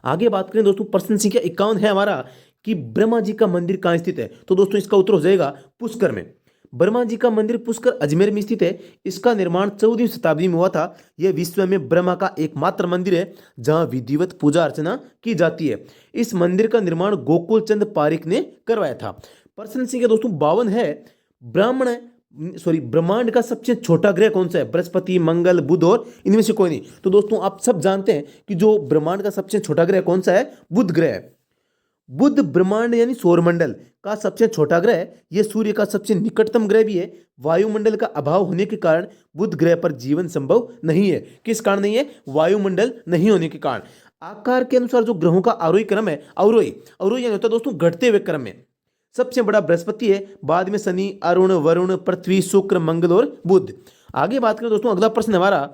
आगे बात करें दोस्तों, प्रश्न संख्या 51 है हमारा कि ब्रह्मा जी का मंदिर कहाँ स्थित है? तो दोस्तों इसका उत्तर हो जाएगा पुष्कर में। ब्रह्मा जी का मंदिर पुष्कर अजमेर में स्थित है। इसका निर्माण 14वीं शताब्दी में हुआ था। यह विश्व में ब्रह्मा का एकमात्र मंदिर है जहां विधिवत पूजा अर्चना की जाती है। इस मंदिर का निर्माण गोकुल चंद पारिक ने करवाया था। प्रश्न संख्या दोस्तों 52 है, ब्रह्मांड का सबसे छोटा ग्रह कौन सा है? बृहस्पति, मंगल, बुध और इनमें से कोई नहीं। तो दोस्तों आप सब जानते हैं कि जो ब्रह्मांड का सबसे छोटा ग्रह कौन सा है? बुध ग्रह। बुध ब्रह्मांड यानी सौरमंडल का सबसे छोटा ग्रह है। यह सूर्य का सबसे निकटतम ग्रह भी है। वायुमंडल का अभाव होने के कारण बुध ग्रह पर जीवन संभव नहीं है। किस कारण नहीं है? वायुमंडल नहीं होने के कारण। आकार के अनुसार जो ग्रहों का आरोही क्रम है, अवरोही यानी होता है दोस्तों घटते हुए क्रम में। सबसे बड़ा बृहस्पति है, बाद में शनि, अरुण, वरुण, पृथ्वी, शुक्र, मंगल और बुध। आगे बात करें दोस्तों, अगला प्रश्न हमारा,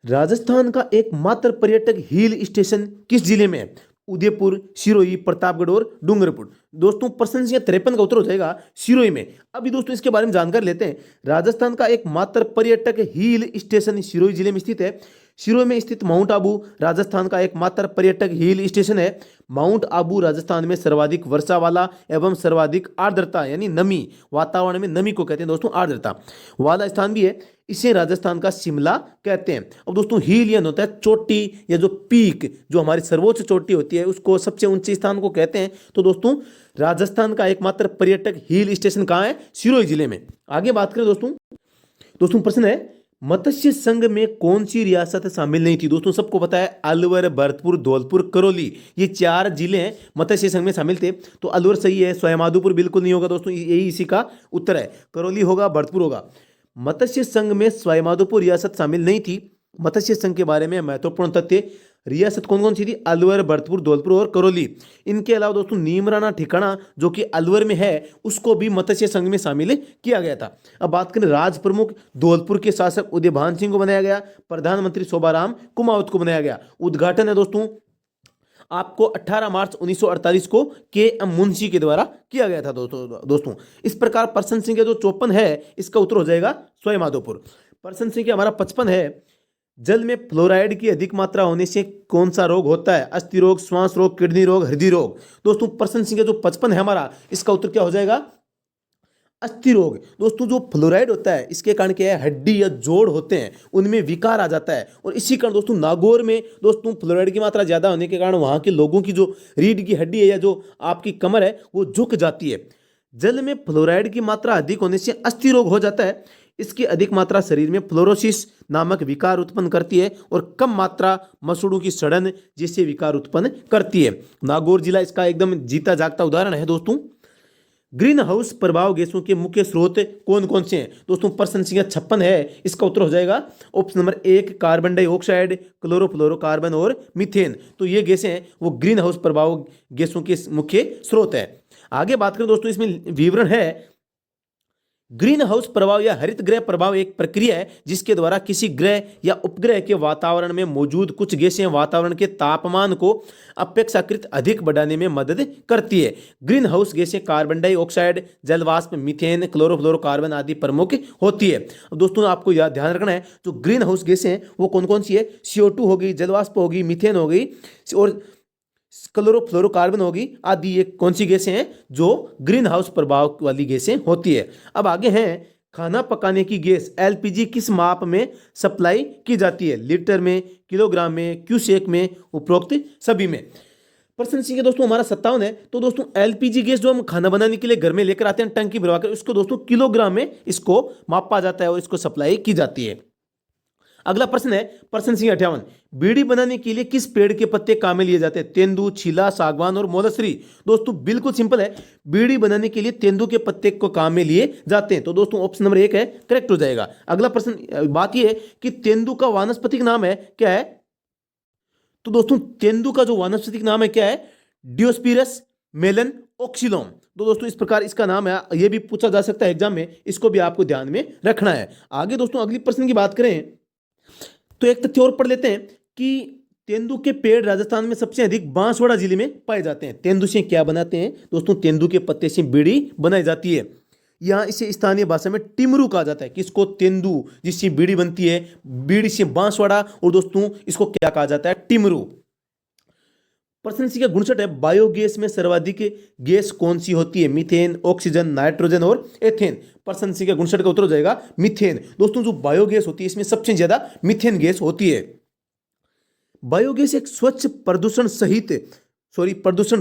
राजस्थान का एकमात्र पर्यटक हिल स्टेशन किस जिले में है? उदयपुर, सिरोही, प्रतापगढ़ और डूंगरपुर। दोस्तों प्रश्न संख्या 53 का उत्तर हो जाएगा सिरोही में। अभी दोस्तों इसके बारे में जानकारी लेते हैं। राजस्थान का एकमात्र पर्यटक हिल स्टेशन सिरोही जिले में स्थित है। सिरोही में स्थित माउंट आबू राजस्थान का एकमात्र पर्यटक हिल स्टेशन है। माउंट आबू राजस्थान में सर्वाधिक वर्षा वाला एवं सर्वाधिक आर्द्रता यानी नमी, वातावरण में नमी को कहते हैं दोस्तों आर्द्रता वाला स्थान भी है। इसे राजस्थान का शिमला कहते हैं। अब दोस्तों हिल यानी होता है चोटी या जो पीक, जो हमारी सर्वोच्च चोटी होती है उसको सबसे ऊंचे स्थान को कहते हैं। तो दोस्तों राजस्थान का एकमात्र पर्यटक हिल स्टेशन कहाँ है? सिरोही जिले में। आगे बात करें दोस्तों प्रश्न है, मत्स्य संघ में कौन सी रियासत शामिल नहीं थी? दोस्तों सबको पता है अलवर, भरतपुर, धौलपुर, करौली, ये 4 जिले हैं मत्स्य संघ में शामिल थे। तो अलवर सही है, सवाईमाधोपुर बिल्कुल नहीं होगा दोस्तों, यही इसी का उत्तर है। करौली होगा, भरतपुर होगा। मत्स्य संघ में सवाईमाधोपुर रियासत शामिल नहीं थी। मत्स्य संघ के बारे में महत्वपूर्ण तथ्य, रियासत कौन कौन सी थी? अलवर, भरतपुर, धौलपुर और करौली। इनके अलावा दोस्तों नीमराना ठिकाना जो कि अलवर में है, उसको भी मत्स्य संघ में शामिल किया गया था। अब बात करें राज प्रमुख, धौलपुर के शासक उदयभान सिंह को बनाया गया। प्रधानमंत्री शोभाराम कुमावत को बनाया गया। उद्घाटन है दोस्तों आपको 18 मार्च 1948 को के.एम. मुंशी के द्वारा किया गया था दोस्तों। इस प्रकार प्रश्न संख्या जो 54 है इसका उत्तर हो जाएगा सवाई माधोपुर। प्रश्न संख्या हमारा 55 है, जल में फ्लोराइड की अधिक मात्रा होने से कौन सा रोग होता है? अस्थि रोग, श्वास रोग, किडनी रोग, हृदय रोग। दोस्तों प्रश्न संख्या जो 55 है हमारा, इसका उत्तर क्या हो जाएगा? अस्थि रोग। दोस्तों जो फ्लोराइड होता है इसके कारण क्या है, हड्डी या जोड़ होते हैं उनमें विकार आ जाता है, और इसी कारण दोस्तों नागौर में दोस्तों फ्लोराइड की मात्रा ज्यादा होने के कारण वहां के लोगों की जो रीढ़ की हड्डी है या जो आपकी कमर है वो झुक जाती है। जल में फ्लोराइड की मात्रा अधिक होने से अस्थि रोग हो जाता है। इसकी अधिक मात्रा शरीर में फ्लोरोसिस नामक विकार उत्पन्न करती है और कम मात्रा मसूड़ों की सड़न जैसे विकार उत्पन्न करती है। नागौर जिला इसका एकदम जीता जागता उदाहरण है दोस्तों। ग्रीन हाउस प्रभाव गैसों के मुख्य स्रोत कौन कौन से हैं? दोस्तों प्रश्न संख्या 56 है, इसका उत्तर हो जाएगा option number 1 carbon dioxide, chlorofluorocarbon और मीथेन। तो ये गैसें हैं वो ग्रीन हाउस प्रभाव गैसों के मुख्य स्रोत है। आगे बात करें दोस्तों, इसमें विवरण है, ग्रीन हाउस प्रभाव या हरित गृह प्रभाव एक प्रक्रिया है जिसके द्वारा किसी ग्रह या उपग्रह के वातावरण में मौजूद कुछ गैसें वातावरण के तापमान को अपेक्षाकृत अधिक बढ़ाने में मदद करती है। ग्रीन हाउस गैसें कार्बन डाइऑक्साइड, जलवाष्प, मीथेन, क्लोरोफ्लोरोकार्बन आदि प्रमुख होती है। दोस्तों आपको याद ध्यान रखना है, जो ग्रीन हाउस गैसें हैं वो कौन कौन सी है? CO2 होगी, जलवाष्प होगी, मीथेन होगी और क्लोरोफ्लोरोकार्बन होगी आदि। ये कौन सी गैसें हैं? जो ग्रीन हाउस प्रभाव वाली गैसें होती है। अब आगे हैं, खाना पकाने की गैस LPG किस माप में सप्लाई की जाती है? लीटर में, किलोग्राम में, क्यूसेक में, उपरोक्त सभी में। प्रश्न संख्या दोस्तों हमारा 57 है। तो दोस्तों LPG गैस जो हम खाना बनाने के लिए घर में लेकर आते हैं टंकी भरवा कर, उसको दोस्तों किलोग्राम में इसको मापा जाता है और इसको सप्लाई की जाती है। अगला प्रश्न है प्रश्न संख्या 58, बीड़ी बनाने के लिए किस पेड़ के पत्ते काम में लिए जाते हैं? तेंदू, छीला, सागवान और मोलसरी। दोस्तों बिल्कुल सिंपल है, बीड़ी बनाने के लिए तेंदू के पत्ते को काम में लिए जाते हैं। तो दोस्तों ऑप्शन नंबर 1 है करेक्ट हो जाएगा। अगला प्रश्न, बात यह है कि तेंदू का वानस्पतिक नाम है क्या है? तो दोस्तों तेंदू का जो वानस्पतिक नाम है क्या है? डियोस्पिरस मेलन ऑक्सिलोम। तो दोस्तों इस प्रकार इसका नाम है, यह भी पूछा जा सकता है एग्जाम में, इसको भी आपको ध्यान में रखना है। आगे दोस्तों अगली प्रश्न की बात करें तो एक तथ्य और पढ़ लेते हैं कि तेंदू के पेड़ राजस्थान में सबसे अधिक बांसवाड़ा जिले में पाए जाते हैं। तेंदू से क्या बनाते हैं? दोस्तों तेंदू के पत्ते से बीड़ी बनाई जाती है। यहाँ इसे स्थानीय भाषा में टिमरू कहा जाता है। किसको? तेंदू, जिससे बीड़ी बनती है, बीड़ी से बांसवाड़ा, और दोस्तों इसको क्या कहा जाता है? टिमरू। प्रश्न संख्या 59 है, बायोगैस में सर्वाधिक गैस कौन सी होती है? मीथेन, ऑक्सीजन, नाइट्रोजन और एथेन। प्रश्न संख्या 59 का उत्तर हो जाएगा मीथेन। दोस्तों जो बायोगैस होती है इसमें सबसे ज्यादा मीथेन गैस होती है। बायोगैस एक स्वच्छ प्रदूषण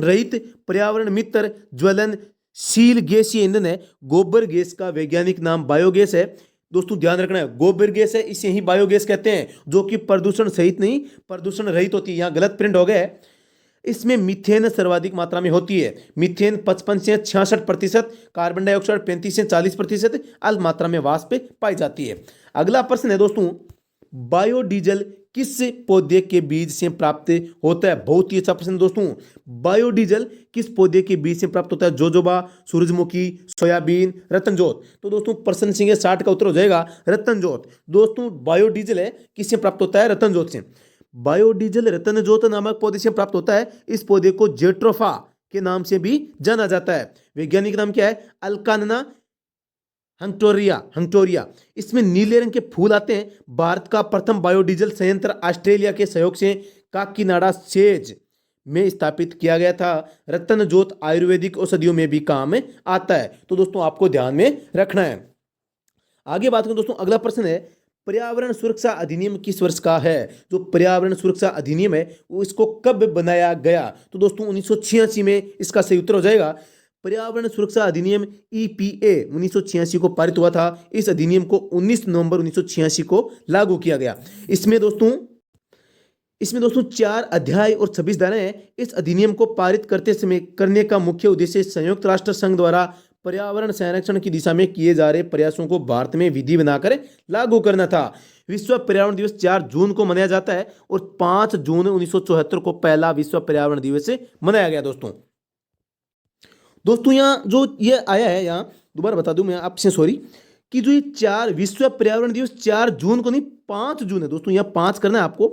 रहित पर्यावरण मित्र ज्वलनशील गैसीय ईंधन है। गोबर गैस का वैज्ञानिक नाम बायोगैस है। दोस्तों ध्यान रखना है, गोबर गैस है, इसे ही बायोगैस कहते हैं, जो कि प्रदूषण सहित नहीं प्रदूषण रहित होती है। यहाँ गलत प्रिंट हो गया है। इसमें मीथेन सर्वाधिक मात्रा में होती है। मीथेन 55 से 66%, कार्बन डाइऑक्साइड 35 से 40%, अल्प मात्रा में वाष्प पाई जाती है। अगला प्रश्न है दोस्तों, बायोडीजल किस पौधे के बीज से प्राप्त होता है? बहुत ही अच्छा प्रश्न दोस्तों। बायोडीजल किस पौधे के बीज से प्राप्त होता है? जोजोबा, सूरजमुखी, सोयाबीन, रतनजोत। तो दोस्तों प्रश्न संख्या 60 का उत्तर हो जाएगा रतनजोत। दोस्तों बायोडीजल है किससे प्राप्त होता है? रतनजोत से। बायोडीजल रतनजोत नामक पौधे से प्राप्त होता है। इस पौधे को जेट्रोफा के नाम से भी जाना जाता है। वैज्ञानिक नाम क्या है? अल्कानना हंक्टोरिया। इसमें नीले रंग के फूल आते हैं। भारत का प्रथम बायोडीजल संयंत्र ऑस्ट्रेलिया के सहयोग से काकीनाडा सेज में स्थापित किया गया था। रतनजोत आयुर्वेदिक औषधियों में भी काम आता है। तो दोस्तों आपको ध्यान में रखना है। आगे बात करें दोस्तों, अगला प्रश्न है, पर्यावरण सुरक्षा अधिनियम किस वर्ष का है? जो पर्यावरण सुरक्षा अधिनियम है वो इसको कब बनाया गया? तो दोस्तों 1986 में इसका सही उत्तर हो जाएगा। पर्यावरण सुरक्षा अधिनियम EPA 1986 को पारित हुआ था। इस अधिनियम को 19 नवंबर 1986 को लागू किया गया। इसमें दोस्तों 4 अध्याय और 26 धाराएं हैं। इस अधिनियम को पारित करने का मुख्य उद्देश्य संयुक्त राष्ट्र संघ द्वारा पर्यावरण संरक्षण की दिशा में किए जा रहे प्रयासों को भारत में विधि बनाकर लागू करना था। विश्व पर्यावरण दिवस 4 जून को मनाया जाता है और 5 जून 1974 को पहला विश्व पर्यावरण दिवस मनाया गया। दोस्तों यहाँ जो ये आया है, यहाँ दोबारा बता दूं मैं आपसे, सॉरी, कि जो ये 4 विश्व पर्यावरण दिवस 4 जून को नहीं 5 जून है। दोस्तों यहाँ 5 करना है आपको,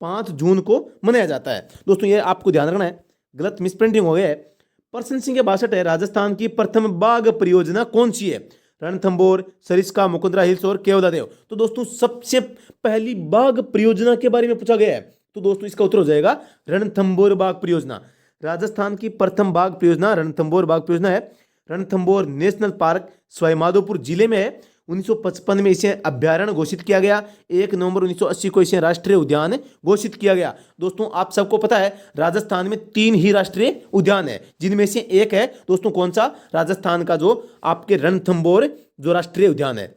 5 जून को मनाया जाता है। दोस्तों ये आपको ध्यान रखना है, गलत मिसप्रिंटिंग हो गया है। प्रश्न संख्या 62 है, राजस्थान की प्रथम बाघ परियोजना कौन सी है? रणथंभौर, सरिस्का, मुकुंदरा हिल्स और केवलादेव। तो दोस्तों सबसे पहली बाघ परियोजना के बारे में पूछा गया है, तो दोस्तों इसका उत्तर हो जाएगा रणथंभौर बाघ परियोजना। राजस्थान की प्रथम बाघ परियोजना रणथंभौर बाघ परियोजना है। रणथंभौर नेशनल पार्क सवाईमाधोपुर जिले में है। 1955 में इसे अभ्यारण्य घोषित किया गया। 1 नवंबर 1980 को इसे राष्ट्रीय उद्यान घोषित किया गया। दोस्तों आप सबको पता है राजस्थान में 3 ही राष्ट्रीय उद्यान है, जिनमें से एक है दोस्तों कौन सा? राजस्थान का जो आपके रणथंभौर जो राष्ट्रीय उद्यान है।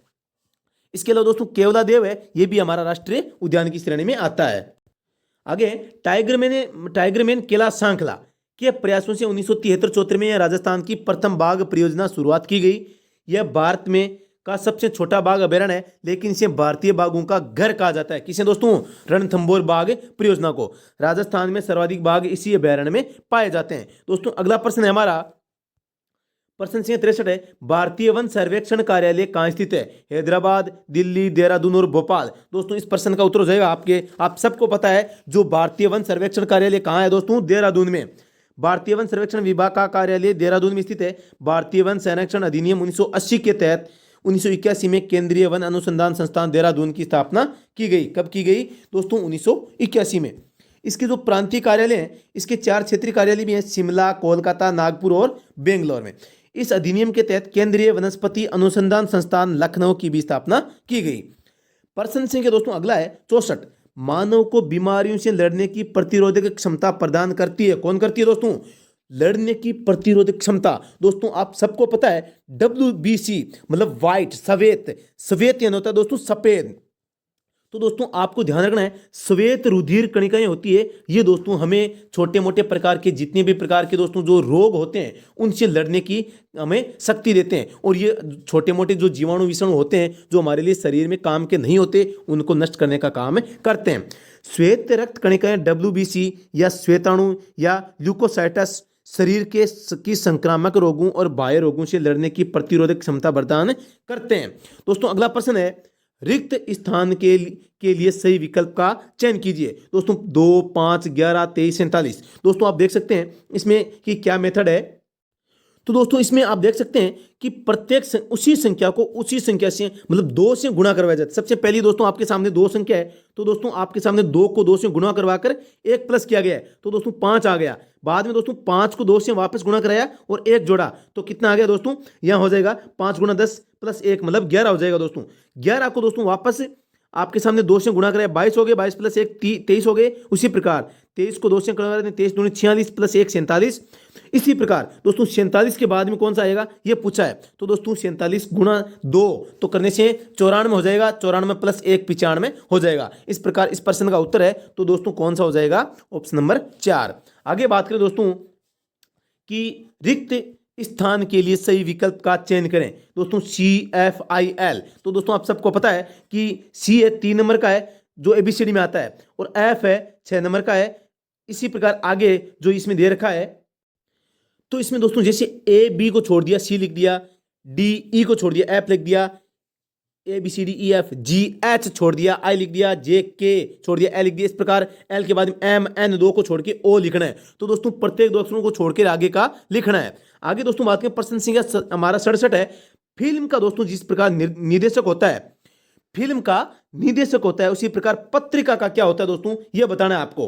इसके अलावा दोस्तों केवलादेव है, यह भी हमारा राष्ट्रीय उद्यान की श्रेणी में आता है। आगे टाइगरमैन किला सांखला के प्रयासों से 1973-74 में राजस्थान की प्रथम बाघ परियोजना शुरुआत की गई। यह भारत में का सबसे छोटा बाघ अभयारण्य है, लेकिन इसे भारतीय बाघों का घर कहा जाता है। किसे दोस्तों? रणथंभौर बाघ परियोजना को। राजस्थान में सर्वाधिक बाघ इसी अभयारण्य में पाए जाते हैं। दोस्तों अगला प्रश्न है हमारा, प्रश्न संख्या 63 है, भारतीय वन सर्वेक्षण कार्यालय कहाँ स्थित है? हैदराबाद, दिल्ली, देहरादून और भोपाल। दोस्तों इस प्रश्न का उत्तर हो जाएगा आप सबको पता है जो भारतीय वन सर्वेक्षण कार्यालय कहाँ है दोस्तों? देहरादून में। भारतीय वन सर्वेक्षण विभाग का कार्यालय देहरादून में स्थित है। भारतीय वन संरक्षण अधिनियम 1980 के तहत 1981 में केंद्रीय वन अनुसंधान संस्थान देहरादून की स्थापना की गई। कब की गई दोस्तों? 1981 में। इसके जो प्रांतीय कार्यालय हैं, इसके 4 क्षेत्रीय कार्यालय भी हैं, शिमला, कोलकाता, नागपुर और बेंगलोर में। इस अधिनियम के तहत केंद्रीय वनस्पति अनुसंधान संस्थान लखनऊ की भी स्थापना की गई। प्रश्न संख्या दोस्तों अगला है 64, मानव को बीमारियों से लड़ने की प्रतिरोधक क्षमता प्रदान करती है। कौन करती है दोस्तों? लड़ने की प्रतिरोधक क्षमता। दोस्तों आप सबको पता है WBC मतलब व्हाइट, सफेद यानी होता है दोस्तों सफेद। तो दोस्तों आपको ध्यान रखना है श्वेत रुधिर कणिकाएं होती है, ये दोस्तों हमें छोटे मोटे प्रकार के जितने भी प्रकार के दोस्तों जो रोग होते हैं उनसे लड़ने की हमें शक्ति देते हैं। और ये छोटे मोटे जो जीवाणु विषाणु होते हैं जो हमारे लिए शरीर में काम के नहीं होते, उनको नष्ट करने का काम करते हैं। श्वेत रक्त कणिकाएं WBC या श्वेताणु या ल्यूकोसाइटस शरीर की संक्रामक रोगों और बाह्य रोगों से लड़ने की प्रतिरोधक क्षमता प्रदान करते हैं। दोस्तों अगला प्रश्न है, रिक्त स्थान के लिए सही विकल्प का चयन कीजिए। दोस्तों 2, 5, 11, 23, 47। दोस्तों आप देख सकते हैं इसमें कि क्या मेथड है। तो दोस्तों इसमें आप देख सकते हैं कि प्रत्येक उसी संख्या को उसी संख्या से मतलब 2 से गुणा करवाया जाता है। सबसे पहली दोस्तों आपके सामने 2 संख्या है, तो दोस्तों आपके सामने 2 को 2 से गुणा करवाकर 1 प्लस किया गया है, तो दोस्तों 5 आ गया। बाद में दोस्तों 5 को 2 से वापस गुणा कराया और 1 जोड़ा, तो कितना आ गया दोस्तों? यहां हो जाएगा 5 × 10 + 1 मतलब 11 हो जाएगा दोस्तों। 11 को दोस्तों वापस आपके सामने 2 से गुणा कराया, 22 हो गए, 22 + 1 23 हो गए। उसी प्रकार 23 को 2 से गुणा करें, 23 दूनी 46 + 1 47। इसी प्रकार दोस्तों 47 के बाद में कौन सा आएगा ये पूछा है, तो दोस्तों 47 × 2 तो करने से 94 हो जाएगा, 94 + 1 95 हो जाएगा। इस प्रकार इस प्रश्न का उत्तर है तो दोस्तों कौन सा हो जाएगा? Option number 4। आगे बात करें दोस्तों कि रिक्त स्थान के लिए सही विकल्प का चयन करें। दोस्तों CFIL, तो दोस्तों आप सबको पता है कि C है 3 नंबर का है जो ABCD में आता है, और F है 6 नंबर का है। इसी प्रकार आगे जो इसमें दे रखा है, तो इसमें दोस्तों जैसे AB को छोड़ दिया, C लिख दिया, DE को छोड़ दिया, F लिख दिया, ABCDEF GH छोड़ दिया, I लिख दिया, JK छोड़ दिया, L लिख दिया। इस प्रकार L के बाद MN 2 को छोड़ के O लिखना है। तो दोस्तों प्रत्येक 2 अक्षरों को छोड़ के आगे का लिखना है। आगे दोस्तों बात करें प्रश्न संख्या हमारा 67 है, फिल्म का दोस्तों जिस प्रकार निर्देशक होता है, फिल्म का निर्देशक होता है, उसी प्रकार पत्रिका का क्या होता है दोस्तों, यह बताना है आपको।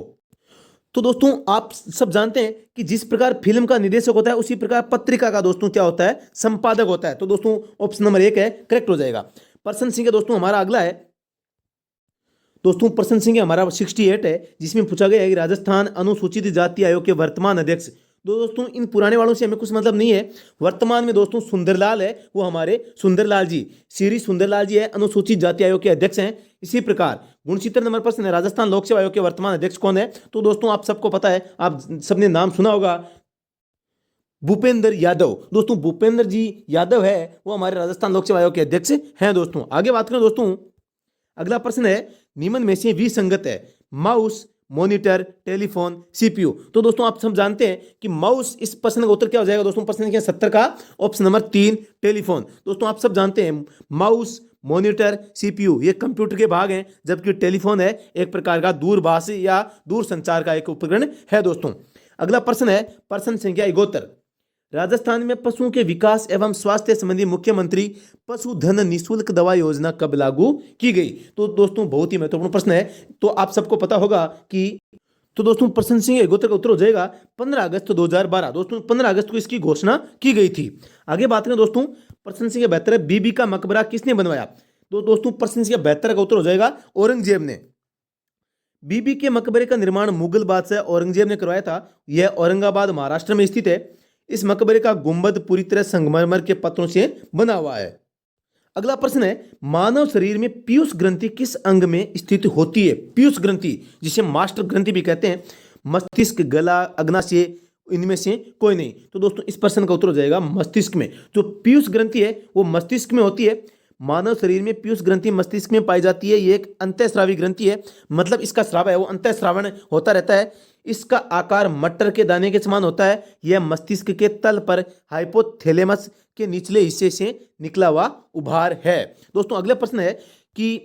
तो दोस्तों आप सब जानते हैं कि जिस प्रकार फिल्म का निर्देशक होता है उसी प्रकार पत्रिका का दोस्तों क्या होता है? संपादक होता है। तो दोस्तों ऑप्शन नंबर 1 है करेक्ट हो जाएगा। प्रश्न संख्या दोस्तों हमारा अगला है, दोस्तों प्रश्न संख्या हमारा 68 है, जिसमें पूछा गया है कि राजस्थान अनुसूचित जाति आयोग के वर्तमान अध्यक्ष। दोस्तों इन पुराने वालों से हमें कुछ मतलब नहीं है। वर्तमान में दोस्तों सुंदरलाल है, वो हमारे सुंदरलाल जी, श्री सुंदरलाल जी है, अनुसूचित जाति आयोग के अध्यक्ष हैं। इसी प्रकार 69 नंबर प्रश्न है, राजस्थान लोक सेवा आयोग के वर्तमान अध्यक्ष कौन है? तो दोस्तों आप सबको पता है, आप सबने नाम सुना होगा, भूपेंद्र यादव। दोस्तों भूपेंद्र जी यादव है, वो हमारे राजस्थान लोक सेवा आयोग के अध्यक्ष हैं दोस्तों। आगे बात करें दोस्तों, अगला प्रश्न है, निम्न में से विसंगत है, माउस, मॉनिटर, टेलीफोन, CPU। तो दोस्तों आप सब जानते हैं कि माउस, इस प्रश्न का उत्तर क्या हो जाएगा दोस्तों? प्रश्न संख्या 70 का ऑप्शन नंबर 3 टेलीफोन। दोस्तों आप सब जानते हैं माउस, मॉनिटर, सीपीयू ये कंप्यूटर के भाग हैं, जबकि टेलीफोन है एक प्रकार का दूरभाष या दूर संचार का एक उपकरण है दोस्तों। अगला प्रश्न है प्रश्न संख्या 71। राजस्थान में पशुओं के विकास एवं स्वास्थ्य संबंधी मुख्यमंत्री पशुधन निःशुल्क दवा योजना कब लागू की गई? तो दोस्तों बहुत ही महत्वपूर्ण प्रश्न है। तो आप सबको पता होगा कि तो दोस्तों प्रश्न सिंह एगोत्र का उत्तर हो जाएगा 15 अगस्त 2012। दोस्तों 15 अगस्त को इसकी घोषणा की गई थी। आगे बात करें दोस्तों प्रश्न सिंह 72 बीबी का मकबरा किसने बनवाया? तो दोस्तों प्रश्न सिंह 72 का उत्तर हो जाएगा औरंगजेब ने। बीबी के मकबरे का निर्माण मुगल बादशाह औरंगजेब ने करवाया था। यह औरंगाबाद महाराष्ट्र में स्थित है। इस मकबरे का गुंबद पूरी तरह संगमरमर के पत्थरों से बना हुआ है। अगला प्रश्न है मानव शरीर में पीयूष ग्रंथि किस अंग में स्थित होती है? पीयूष ग्रंथि जिसे मास्टर ग्रंथि भी कहते हैं, मस्तिष्क, गला, अग्नाशय, इनमें से कोई नहीं। तो दोस्तों इस प्रश्न का उत्तर हो जाएगा मस्तिष्क में। जो पीयूष ग्रंथि है वो मस्तिष्क में होती है। मानव शरीर में पीयूष ग्रंथि मस्तिष्क में पाई जाती है। ये एक अंतःस्रावी ग्रंथि है, मतलब इसका स्राव है वो अंतःस्रावण होता रहता है। इसका आकार मटर के दाने के समान होता है। यह मस्तिष्क के तल पर हाइपोथैलेमस के निचले हिस्से से निकला हुआ उभार है। दोस्तों अगला प्रश्न है कि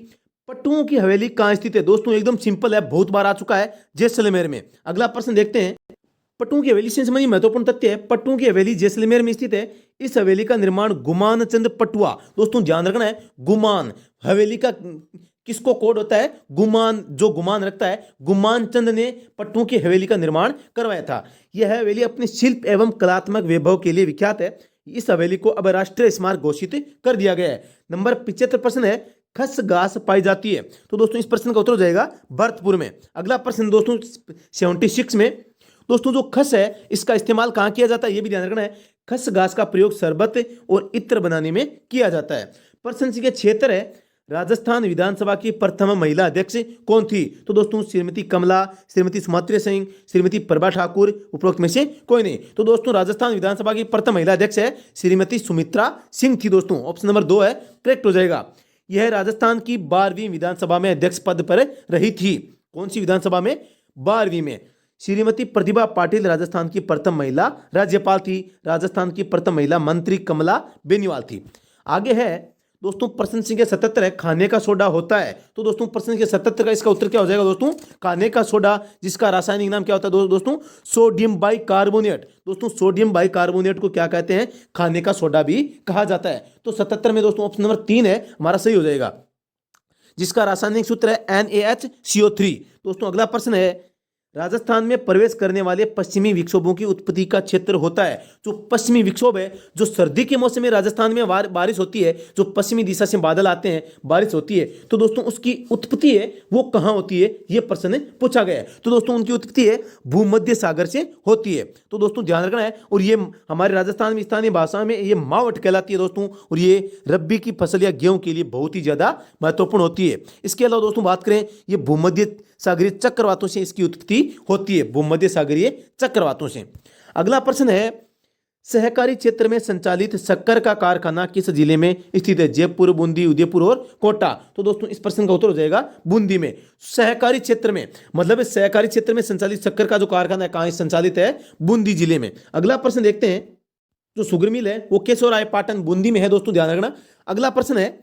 पट्टुओं की हवेली कहाँ स्थित है? दोस्तों एकदम सिंपल है, बहुत बार आ चुका है, जैसलमेर में। अगला प्रश्न देखते हैं। पट्टुओं की हवेली से संबंधित महत्वपूर्ण तथ्य है पट्टुओं की हवेली जैसलमेर में स्थित है। इस हवेली का निर्माण गुमान चंद पटुआ, दोस्तों ध्यान रखना है, गुमान हवेली का किसको कोड होता है? गुमान, जो गुमान रखता है गुमान चंद ने पट्टुओं की हवेली का निर्माण करवाया था। यह हवेली अपने शिल्प एवं कलात्मक वैभव के लिए विख्यात है। इस हवेली को अब राष्ट्रीय स्मारक घोषित कर दिया गया है। नंबर 75 प्रश्न है खस घास पाई जाती है? तो दोस्तों इस प्रश्न का उत्तर हो जाएगा भरतपुर में। अगला प्रश्न दोस्तों 76 में, दोस्तों जो खस है इसका इस्तेमाल कहाँ किया जाता है ये भी ध्यान रखना है। खस घास का प्रयोग शरबत और इत्र बनाने में किया जाता है। प्रश्न संख्या 76 है राजस्थान विधानसभा की प्रथम महिला अध्यक्ष कौन थी? तो दोस्तों श्रीमती कमला, श्रीमती सुमात्रा सिंह, श्रीमती प्रभा ठाकुर, उपरोक्त में से कोई नहीं। तो दोस्तों राजस्थान विधानसभा की प्रथम महिला अध्यक्ष है श्रीमती सुमित्रा सिंह थी। दोस्तों ऑप्शन नंबर 2 है करेक्ट हो जाएगा। यह राजस्थान की 12वीं विधानसभा में अध्यक्ष पद पर रही थी। कौन सी विधानसभा में? 12वीं में। श्रीमती प्रतिभा पाटिल राजस्थान की प्रथम महिला राज्यपाल थी। राजस्थान की प्रथम महिला मंत्री कमला बेनीवाल थी। आगे है दोस्तों प्रश्न संख्या 77 है खाने का सोडा होता है? तो दोस्तों प्रश्न संख्या 77 का इसका उत्तर क्या हो जाएगा दोस्तों? खाने का सोडा जिसका रासायनिक नाम क्या होता है दोस्तों? Sodium bicarbonate. दोस्तों सोडियम बाइकार्बोनेट को क्या कहते हैं? खाने का सोडा भी कहा जाता है। तो 77 में दोस्तों ऑप्शन नंबर 3 है हमारा सही हो जाएगा, जिसका रासायनिक सूत्र है NaHCO3। दोस्तों अगला प्रश्न है राजस्थान में प्रवेश करने वाले पश्चिमी विक्षोभों की उत्पत्ति का क्षेत्र होता है? जो पश्चिमी विक्षोभ है, जो सर्दी के मौसम में राजस्थान में बारिश होती है, जो पश्चिमी दिशा से बादल आते हैं, बारिश होती है, तो दोस्तों उसकी उत्पत्ति है वो कहाँ होती है ये प्रश्न पूछा गया है। तो दोस्तों उनकी उत्पत्ति है भूमध्य सागर से होती है। तो दोस्तों ध्यान रखना है। और ये हमारे राजस्थान में स्थानीय भाषा में ये मावट कहलाती है दोस्तों। और ये रब्बी की फसल या गेहूं के लिए बहुत ही ज्यादा महत्वपूर्ण होती है। इसके अलावा दोस्तों बात करें ये भूमध्य सागरीय चक्रवातों से इसकी उत्पत्ति होती है, भूमध्य सागरीय चक्रवातों से। अगला प्रश्न है सहकारी क्षेत्र में संचालित शक्कर का कारखाना किस जिले में स्थित है? जयपुर, बूंदी, उदयपुर और कोटा। तो दोस्तों इस प्रश्न का उत्तर हो जाएगा बूंदी में। सहकारी क्षेत्र में मतलब सहकारी क्षेत्र में संचालित शक्कर का जो कारखाना है कहाँ संचालित है? बूंदी जिले में। अगला प्रश्न देखते हैं जो शुगर मिल है वो केशवराय पाटन बूंदी में है। दोस्तों ध्यान रखना। अगला प्रश्न है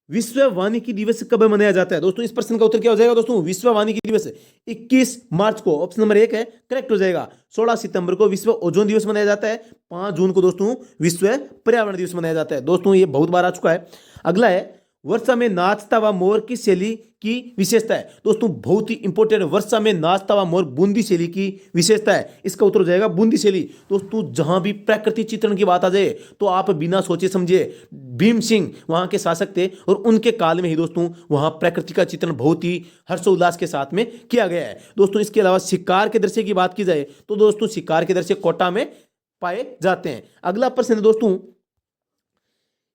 विश्व वानिकी दिवस कब मनाया जाता है? दोस्तों इस प्रश्न का उत्तर क्या हो जाएगा दोस्तों? विश्व वानिकी दिवस 21 मार्च को, ऑप्शन नंबर 1 है करेक्ट हो जाएगा। 16 सितंबर को विश्व ओजोन दिवस मनाया जाता है। 5 जून को दोस्तों विश्व पर्यावरण दिवस मनाया जाता है। दोस्तों ये बहुत बार आ चुका है। अगला है वर्षा में नाचता हुआ मोर किस शैली की विशेषता है? दोस्तों बहुत ही इंपॉर्टेंट, वर्षा में नाचता हुआ मोर बूंदी शैली की विशेषता है। इसका उत्तर हो जाएगा बूंदी शैली। दोस्तों जहां भी प्राकृतिक चित्रण की बात आ जाए तो आप बिना सोचे समझे भीम सिंह वहां के शासक थे और उनके काल में ही दोस्तों वहां प्रकृति का चित्रण बहुत ही हर्षोल्लास के साथ में किया गया है। दोस्तों इसके अलावा शिकार के दृश्य की बात की जाए तो दोस्तों शिकार के दृश्य कोटा में पाए जाते हैं। अगला प्रश्न है दोस्तों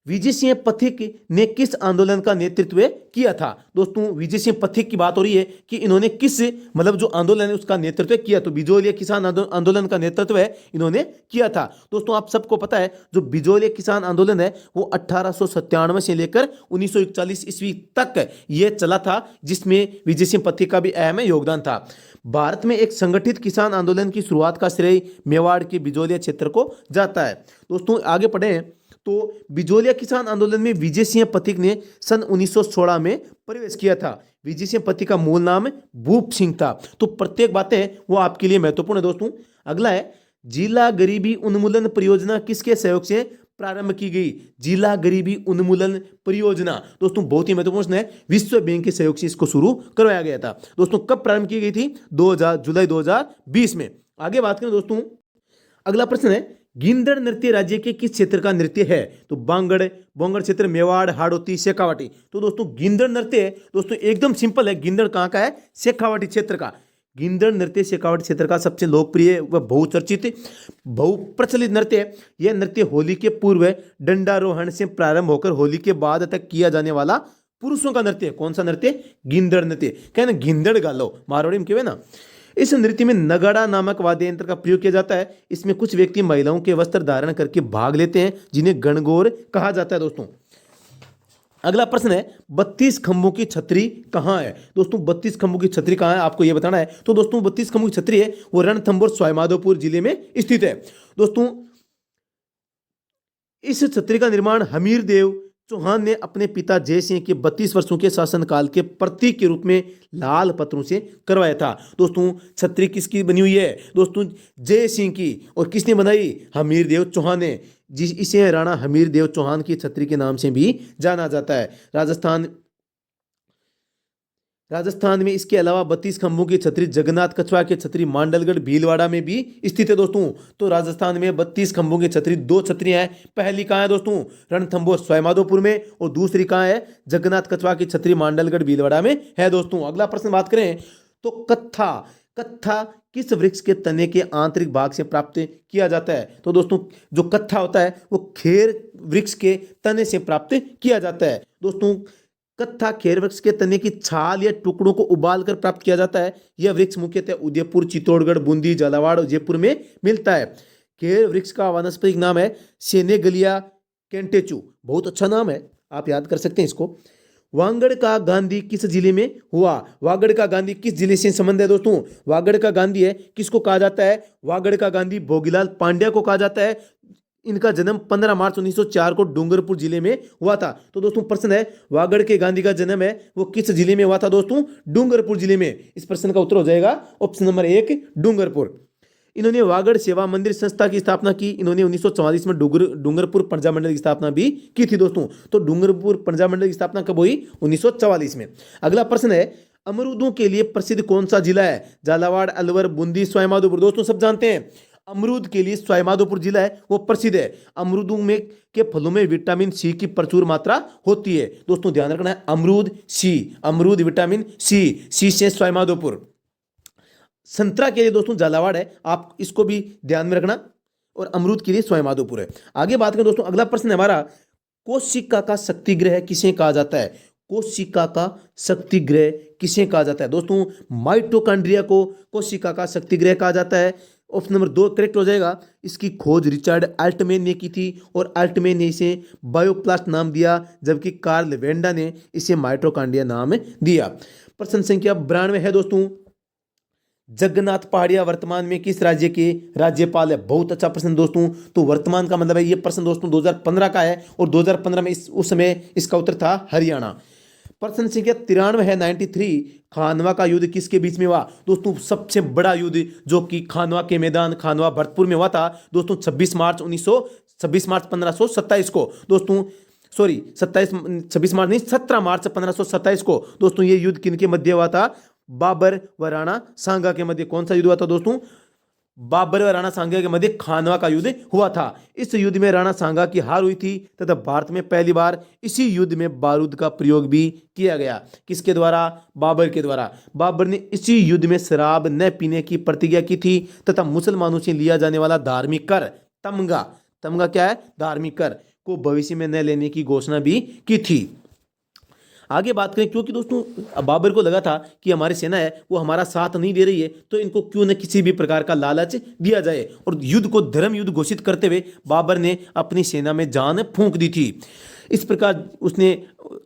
विजय सिंह पथिक ने किस आंदोलन का नेतृत्व किया था? दोस्तों विजय सिंह पथिक की बात हो रही है कि इन्होंने किस मतलब जो आंदोलन है उसका नेतृत्व किया। तो बिजोलिया किसान आंदोलन का नेतृत्व है इन्होंने किया था। दोस्तों आप सबको पता है जो बिजोलिया किसान आंदोलन है वो 1897 से लेकर 1941 ईस्वी तक ये चला था, जिसमें विजय सिंह पथिक का भी अहम योगदान था। भारत में एक संगठित किसान आंदोलन की शुरुआत का श्रेय मेवाड़ के बिजोलिया क्षेत्र को जाता है। दोस्तों आगे पढ़ें तो बिजोलिया किसान आंदोलन में विजय सिंह पथिक ने सन 1916 में प्रवेश किया था। विजय सिंह पथिक का मूल नाम भूप सिंह था। तो प्रत्येक बातें वो आपके लिए महत्वपूर्ण है दोस्तों। अगला है, जिला गरीबी उन्मूलन परियोजना किसके सहयोग से प्रारंभ की गई? जिला गरीबी उन्मूलन परियोजना दोस्तों बहुत ही महत्वपूर्ण है, विश्व बैंक के सहयोग से इसको शुरू करवाया गया था। दोस्तों कब प्रारंभ की गई थी? जुलाई 2020 में। आगे बात करें दोस्तों, अगला प्रश्न है, गिंदड़ नृत्य राज्य के किस क्षेत्र का नृत्य है? तो बोंगड़ क्षेत्र, मेवाड़, हाड़ौती, शेखावाटी। तो दोस्तों गिंदड़ नृत्य है दोस्तों एकदम सिंपल है, गिंदड़ कहाँ का है? शेखावाटी क्षेत्र का। गिंदड़ नृत्य शेखावाटी क्षेत्र का सबसे लोकप्रिय व बहुचर्चित बहुप्रचलित नृत्य है। यह नृत्य होली के पूर्व दंडारोहण से प्रारंभ होकर होली के बाद तक किया जाने वाला पुरुषों का नृत्य है। कौन सा नृत्य? गिंदड़ नृत्य। कहना गिंदड़ गालो मारवाड़ी में कहवे ना। इस नृत्य में नगाड़ा नामक वाद्य यंत्र का प्रयोग किया जाता है। इसमें कुछ व्यक्ति महिलाओं के वस्त्र धारण करके भाग लेते हैं, जिन्हें गणगौर कहा जाता है दोस्तों। अगला प्रश्न है, 32 खंभों की छतरी कहाँ है? दोस्तों 32 खंभों की छतरी कहाँ है आपको यह बताना है। तो दोस्तों 32 खंभों की छतरी है वो रणथंभौर सवाईमाधोपुर जिले में स्थित है। दोस्तों इस छतरी का निर्माण हमीर देव चौहान ने अपने पिता जय सिंह के 32 वर्षों के शासनकाल के प्रतीक के रूप में लाल पत्थरों से करवाया था। दोस्तों छतरी किसकी बनी हुई है? दोस्तों जय सिंह की। और किसने बनाई? हमीर देव चौहान ने। इसे राणा हमीर देव चौहान की छतरी के नाम से भी जाना जाता है। राजस्थान में इसके अलावा 32 खंभों की छतरी जगन्नाथ कछवा की छतरी मांडलगढ़ भीलवाड़ा में भी स्थित है दोस्तों। तो राजस्थान में 32 खंभों की छतरी 2 छतरियां हैं। पहली कहाँ है दोस्तों? रणथंभौर सवाईमाधोपुर में। और दूसरी कहाँ है? जगन्नाथ कछवा की छतरी मांडलगढ़ भीलवाड़ा में है दोस्तों। अगला प्रश्न बात करें तो कत्था किस वृक्ष के तने के आंतरिक भाग से प्राप्त किया जाता है? तो दोस्तों जो कत्था होता है वो खेर वृक्ष के तने से प्राप्त किया जाता है। दोस्तों कत्था खेर वृक्ष के तने की छाल या टुकड़ों को उबाल कर प्राप्त किया जाता है। यह वृक्ष मुख्यतः उदयपुर, चित्तौड़गढ़, बूंदी, झालावाड़ और जयपुर में मिलता है। खेर वृक्ष का वानस्पतिक नाम है सेनेगलिया कैंटेचू। बहुत अच्छा नाम है, आप याद कर सकते हैं इसको। वागड़ का गांधी किस जिले में हुआ? वागड़ का गांधी किस जिले से संबंध है दोस्तों? वागड़ का गांधी है किसको कहा जाता है? वागड़ का गांधी भोगीलाल पांड्या को कहा जाता है। इनका जन्म 15 मार्च 1904 को डूंगरपुर जिले में हुआ था। तो दोस्तों प्रश्न है, वागड़ के गांधी का जन्म है वो किस जिले में हुआ था दोस्तों? डूंगरपुर जिले में। इस प्रश्न का उत्तर हो जाएगा ऑप्शन नंबर 1 डूंगरपुर। इन्होंने वागड़ सेवा मंदिर संस्था की स्थापना की। इन्होंने 1944 में डूंगरपुर प्रजा मंडल की स्थापना भी की थी दोस्तों। तो डूंगरपुर प्रजा मंडल की स्थापना कब हुई? 1944 में। अगला प्रश्न है, अमरूदों के लिए प्रसिद्ध कौन सा जिला है? झालावाड़, अलवर, बूंदी, सवाईमाधोपुर। दोस्तों सब जानते हैं अमरूद के लिए सवाईमाधोपुर जिला है वो प्रसिद्ध है। अमरूदों में के फलों में विटामिन सी की प्रचुर मात्रा होती है। दोस्तों ध्यान रखना है, अमरूद विटामिन सी से सवाईमाधोपुर। संतरा के लिए दोस्तों झालावाड़ है, आप इसको भी ध्यान में रखना। और अमरूद के लिए सवाईमाधोपुर है। आगे बात करें दोस्तों, अगला प्रश्न है हमारा, कोशिका का शक्तिग्रह किसे कहा जाता है? कोशिका का शक्तिग्रह किसे कहा जाता है? दोस्तों माइटोकॉन्ड्रिया को कोशिका का शक्तिग्रह कहा जाता है। ऑप्शन नंबर 2 करेक्ट हो जाएगा। इसकी खोज रिचर्ड अल्टमैन ने की थी और अल्टमैन ने इसे बायोप्लास्ट नाम दिया, जबकि कार्ल वेंडा ने इसे माइटोकॉन्ड्रिया नाम दिया। प्रश्न संख्या 92 है दोस्तों, जगन्नाथ पहाड़िया वर्तमान में किस राज्य के राज्यपाल है? बहुत अच्छा प्रश्न दोस्तों। तो वर्तमान का मतलब है, ये प्रश्न दोस्तों 2015 का है और 2015 में उस समय इसका उत्तर था हरियाणा। प्रश्न संख्या 93 है 93, खानवा का युद्ध किसके बीच में हुआ? दोस्तों सबसे बड़ा युद्ध जो कि खानवा के मैदान खानवा भरतपुर में हुआ था दोस्तों 26 मार्च 1527 को दोस्तों, सॉरी 26 मार्च नहीं 17 मार्च 1527 को दोस्तों ये युद्ध किनके मध्य हुआ था? बाबर व राणा सांगा के मध्य। कौन सा युद्ध हुआ था दोस्तों? बाबर व राणा सांगा के मध्य खानवा का युद्ध हुआ था। इस युद्ध में राणा सांगा की हार हुई थी तथा भारत में पहली बार इसी युद्ध में बारूद का प्रयोग भी किया गया। किसके द्वारा? बाबर के द्वारा। बाबर ने इसी युद्ध में शराब न पीने की प्रतिज्ञा की थी तथा मुसलमानों से लिया जाने वाला धार्मिक कर तमगा क्या है? धार्मिक कर को भविष्य में न लेने की घोषणा भी की थी। आगे बात करें, क्योंकि दोस्तों बाबर को लगा था कि हमारी सेना है वो हमारा साथ नहीं दे रही है, तो इनको क्यों न किसी भी प्रकार का लालच दिया जाए, और युद्ध को धर्म युद्ध घोषित करते हुए बाबर ने अपनी सेना में जान फूंक दी थी। इस प्रकार उसने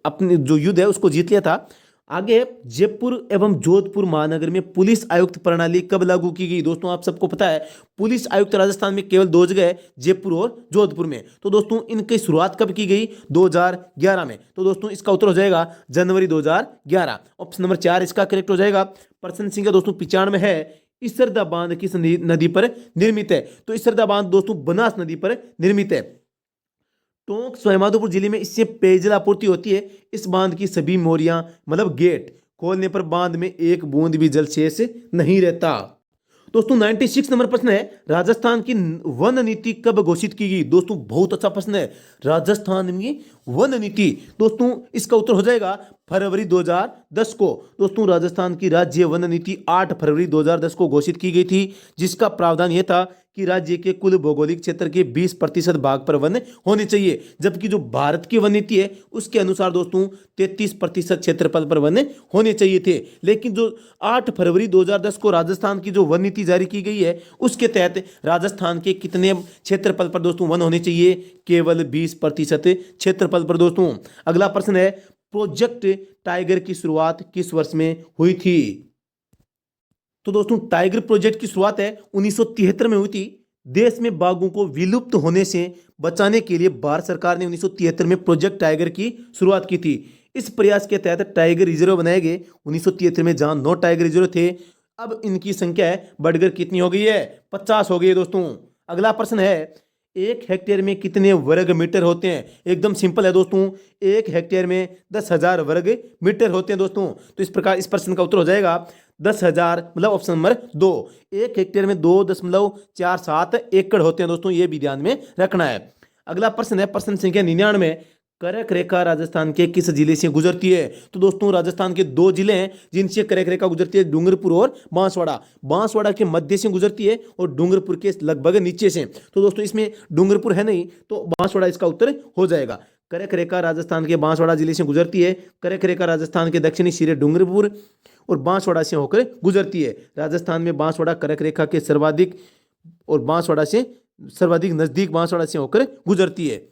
अपने जो युद्ध है उसको जीत लिया था। आगे जयपुर एवं जोधपुर महानगर में पुलिस आयुक्त प्रणाली कब लागू की गई? दोस्तों आप सबको पता है पुलिस आयुक्त राजस्थान में केवल दो जगह है, जयपुर और जोधपुर में। तो दोस्तों इनकी शुरुआत कब की गई? 2011 में। तो दोस्तों इसका उत्तर हो जाएगा जनवरी 2011। ऑप्शन नंबर 4 इसका करेक्ट हो जाएगा। प्रश्न संख्या दोस्तों 95 है, इसरदा बांध किस नदी पर निर्मित है? तो इसरदा बांध दोस्तों बनास नदी पर निर्मित है। टोंक सवाईमाधोपुर जिले में इससे पेयजल आपूर्ति होती है। इस बांध की सभी मोरियां मतलब गेट खोलने पर बांध में एक बूंद भी जल शेष नहीं रहता। दोस्तों 96 नंबर प्रश्न है, राजस्थान की वन नीति कब घोषित की गई? दोस्तों बहुत अच्छा प्रश्न है, राजस्थान में वन नीति। दोस्तों इसका उत्तर हो जाएगा फरवरी 2010 को। दोस्तों राजस्थान की राज्य वन नीति 8 फरवरी 2010 को घोषित की गई थी, जिसका प्रावधान यह था कि राज्य के कुल भौगोलिक क्षेत्र के 20% भाग पर वन होने चाहिए, जबकि जो भारत की वन नीति है उसके अनुसार दोस्तों 33% क्षेत्रफल पर वन होने चाहिए थे। लेकिन जो 8 फरवरी 2010 को राजस्थान की जो वन नीति जारी की गई है उसके तहत राजस्थान के कितने क्षेत्रफल पर दोस्तों वन होने चाहिए? केवल 20% क्षेत्रफल पर। दोस्तों अगला प्रश्न है, प्रोजेक्ट टाइगर की शुरुआत किस वर्ष में हुई थी? तो दोस्तों टाइगर प्रोजेक्ट की शुरुआत है 1973 में हुई थी। देश में बाघों को विलुप्त होने से बचाने के लिए भारत सरकार ने 1973 में प्रोजेक्ट टाइगर की शुरुआत की थी। इस प्रयास के तहत टाइगर रिजर्व बनाए गए 1973 में, जहां 9 टाइगर रिजर्व थे। अब इनकी संख्या है बढ़कर कितनी हो गई है? 50 हो गई है। दोस्तों अगला प्रश्न है, 1 हेक्टेयर में कितने वर्ग मीटर होते हैं? एकदम सिंपल है दोस्तों, 1 हेक्टेयर में 10,000 वर्ग मीटर होते हैं। दोस्तों तो इस प्रकार इस प्रश्न का उत्तर हो जाएगा 10,000 मतलब ऑप्शन नंबर 2। 1 हेक्टेयर में 2.47 एकड़ होते हैं। दोस्तों ये भी ध्यान में रखना है। अगला प्रश्न है प्रश्न संख्या 99, करक रेखा राजस्थान के किस जिले से गुजरती है? तो दोस्तों राजस्थान के 2 जिले हैं जिनसे करक रेखा गुजरती है, डूंगरपुर और बांसवाड़ा। बांसवाड़ा के मध्य से गुजरती है और डूंगरपुर के लगभग नीचे से। तो दोस्तों इसमें डूंगरपुर है नहीं, तो बांसवाड़ा इसका उत्तर हो जाएगा। करक रेखा राजस्थान के बांसवाड़ा जिले से गुजरती है। करक रेखा राजस्थान के दक्षिणी सिरे डूंगरपुर और बांसवाड़ा से होकर गुजरती है। राजस्थान में बांसवाड़ा करक रेखा के सर्वाधिक और बांसवाड़ा से सर्वाधिक नजदीक बांसवाड़ा से होकर गुजरती है।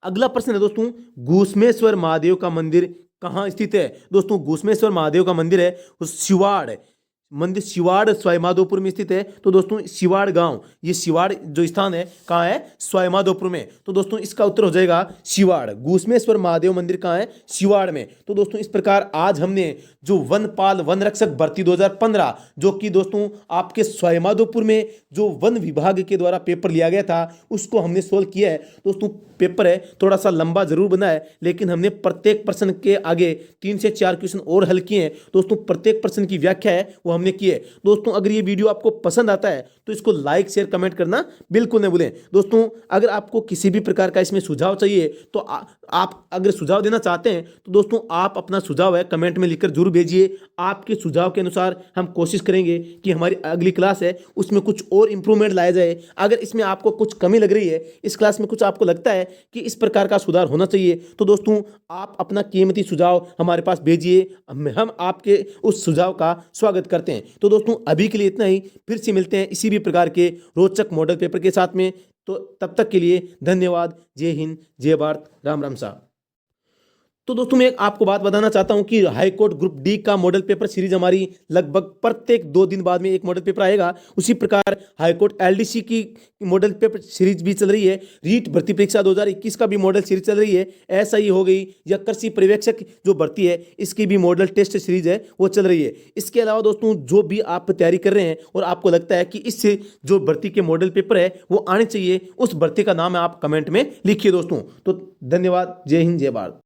अगला प्रश्न है दोस्तों, घुसमेश्वर महादेव का मंदिर कहाँ स्थित है? दोस्तों घुसमेश्वर महादेव का मंदिर है शिवाड़ मंदिर, शिवाड़ सवाईमाधोपुर में स्थित है। तो दोस्तों शिवाड़ गांव, ये शिवाड़ जो स्थान है कहाँ है? सवाईमाधोपुर में। तो दोस्तों इसका उत्तर हो जाएगा शिवाड़। घुसमेश्वर महादेव मंदिर कहाँ है? शिवाड़ में। तो दोस्तों इस प्रकार आज हमने जो वनपाल वन रक्षक भर्ती 2015 जो कि दोस्तों आपके सवाईमाधोपुर में जो वन विभाग के द्वारा पेपर लिया गया था उसको हमने सोल्व किया है। दोस्तों पेपर है थोड़ा सा लंबा जरूर बना है, लेकिन हमने प्रत्येक प्रश्न के आगे 3 से 4 क्वेश्चन और हल किए हैं। दोस्तों प्रत्येक प्रश्न की व्याख्या है वो हमने की है। दोस्तों अगर ये वीडियो आपको पसंद आता है तो इसको लाइक शेयर कमेंट करना बिल्कुल नहीं भूलें। दोस्तों अगर आपको किसी भी प्रकार का इसमें सुझाव चाहिए तो आप अगर सुझाव देना चाहते हैं तो दोस्तों आप अपना सुझाव है कमेंट में लिखकर जरूर भेजिए। आपके सुझाव के अनुसार हम कोशिश करेंगे कि हमारी अगली क्लास है उसमें कुछ और इंप्रूवमेंट लाया जाए। अगर इसमें आपको कुछ कमी लग रही है, इस क्लास में कुछ आपको लगता है कि इस प्रकार का सुधार होना चाहिए, तो दोस्तों आप अपना कीमती सुझाव हमारे पास भेजिए। हम आपके उस सुझाव का स्वागत करते हैं। तो दोस्तों अभी के लिए इतना ही, फिर से मिलते हैं इसी भी प्रकार के रोचक मॉडल पेपर के साथ में। तो तब तक के लिए धन्यवाद। जय हिंद, जय भारत, राम राम सा। तो दोस्तों मैं आपको बात बताना चाहता हूं कि हाई कोर्ट ग्रुप डी का मॉडल पेपर सीरीज हमारी लगभग प्रत्येक 2 दिन बाद में एक मॉडल पेपर आएगा। उसी प्रकार हाई कोर्ट एलडीसी की मॉडल पेपर सीरीज भी चल रही है। रीट भर्ती परीक्षा 2021 का भी मॉडल सीरीज चल रही है। एसआई हो गई या कृषि पर्यवेक्षक जो भर्ती है इसकी भी मॉडल टेस्ट सीरीज है वो चल रही है। इसके अलावा दोस्तों जो भी आप तैयारी कर रहे हैं और आपको लगता है कि इससे जो भर्ती के मॉडल पेपर है वो आने चाहिए, उस भर्ती का नाम आप कमेंट में लिखिए दोस्तों। तो धन्यवाद। जय हिंद, जय भारत।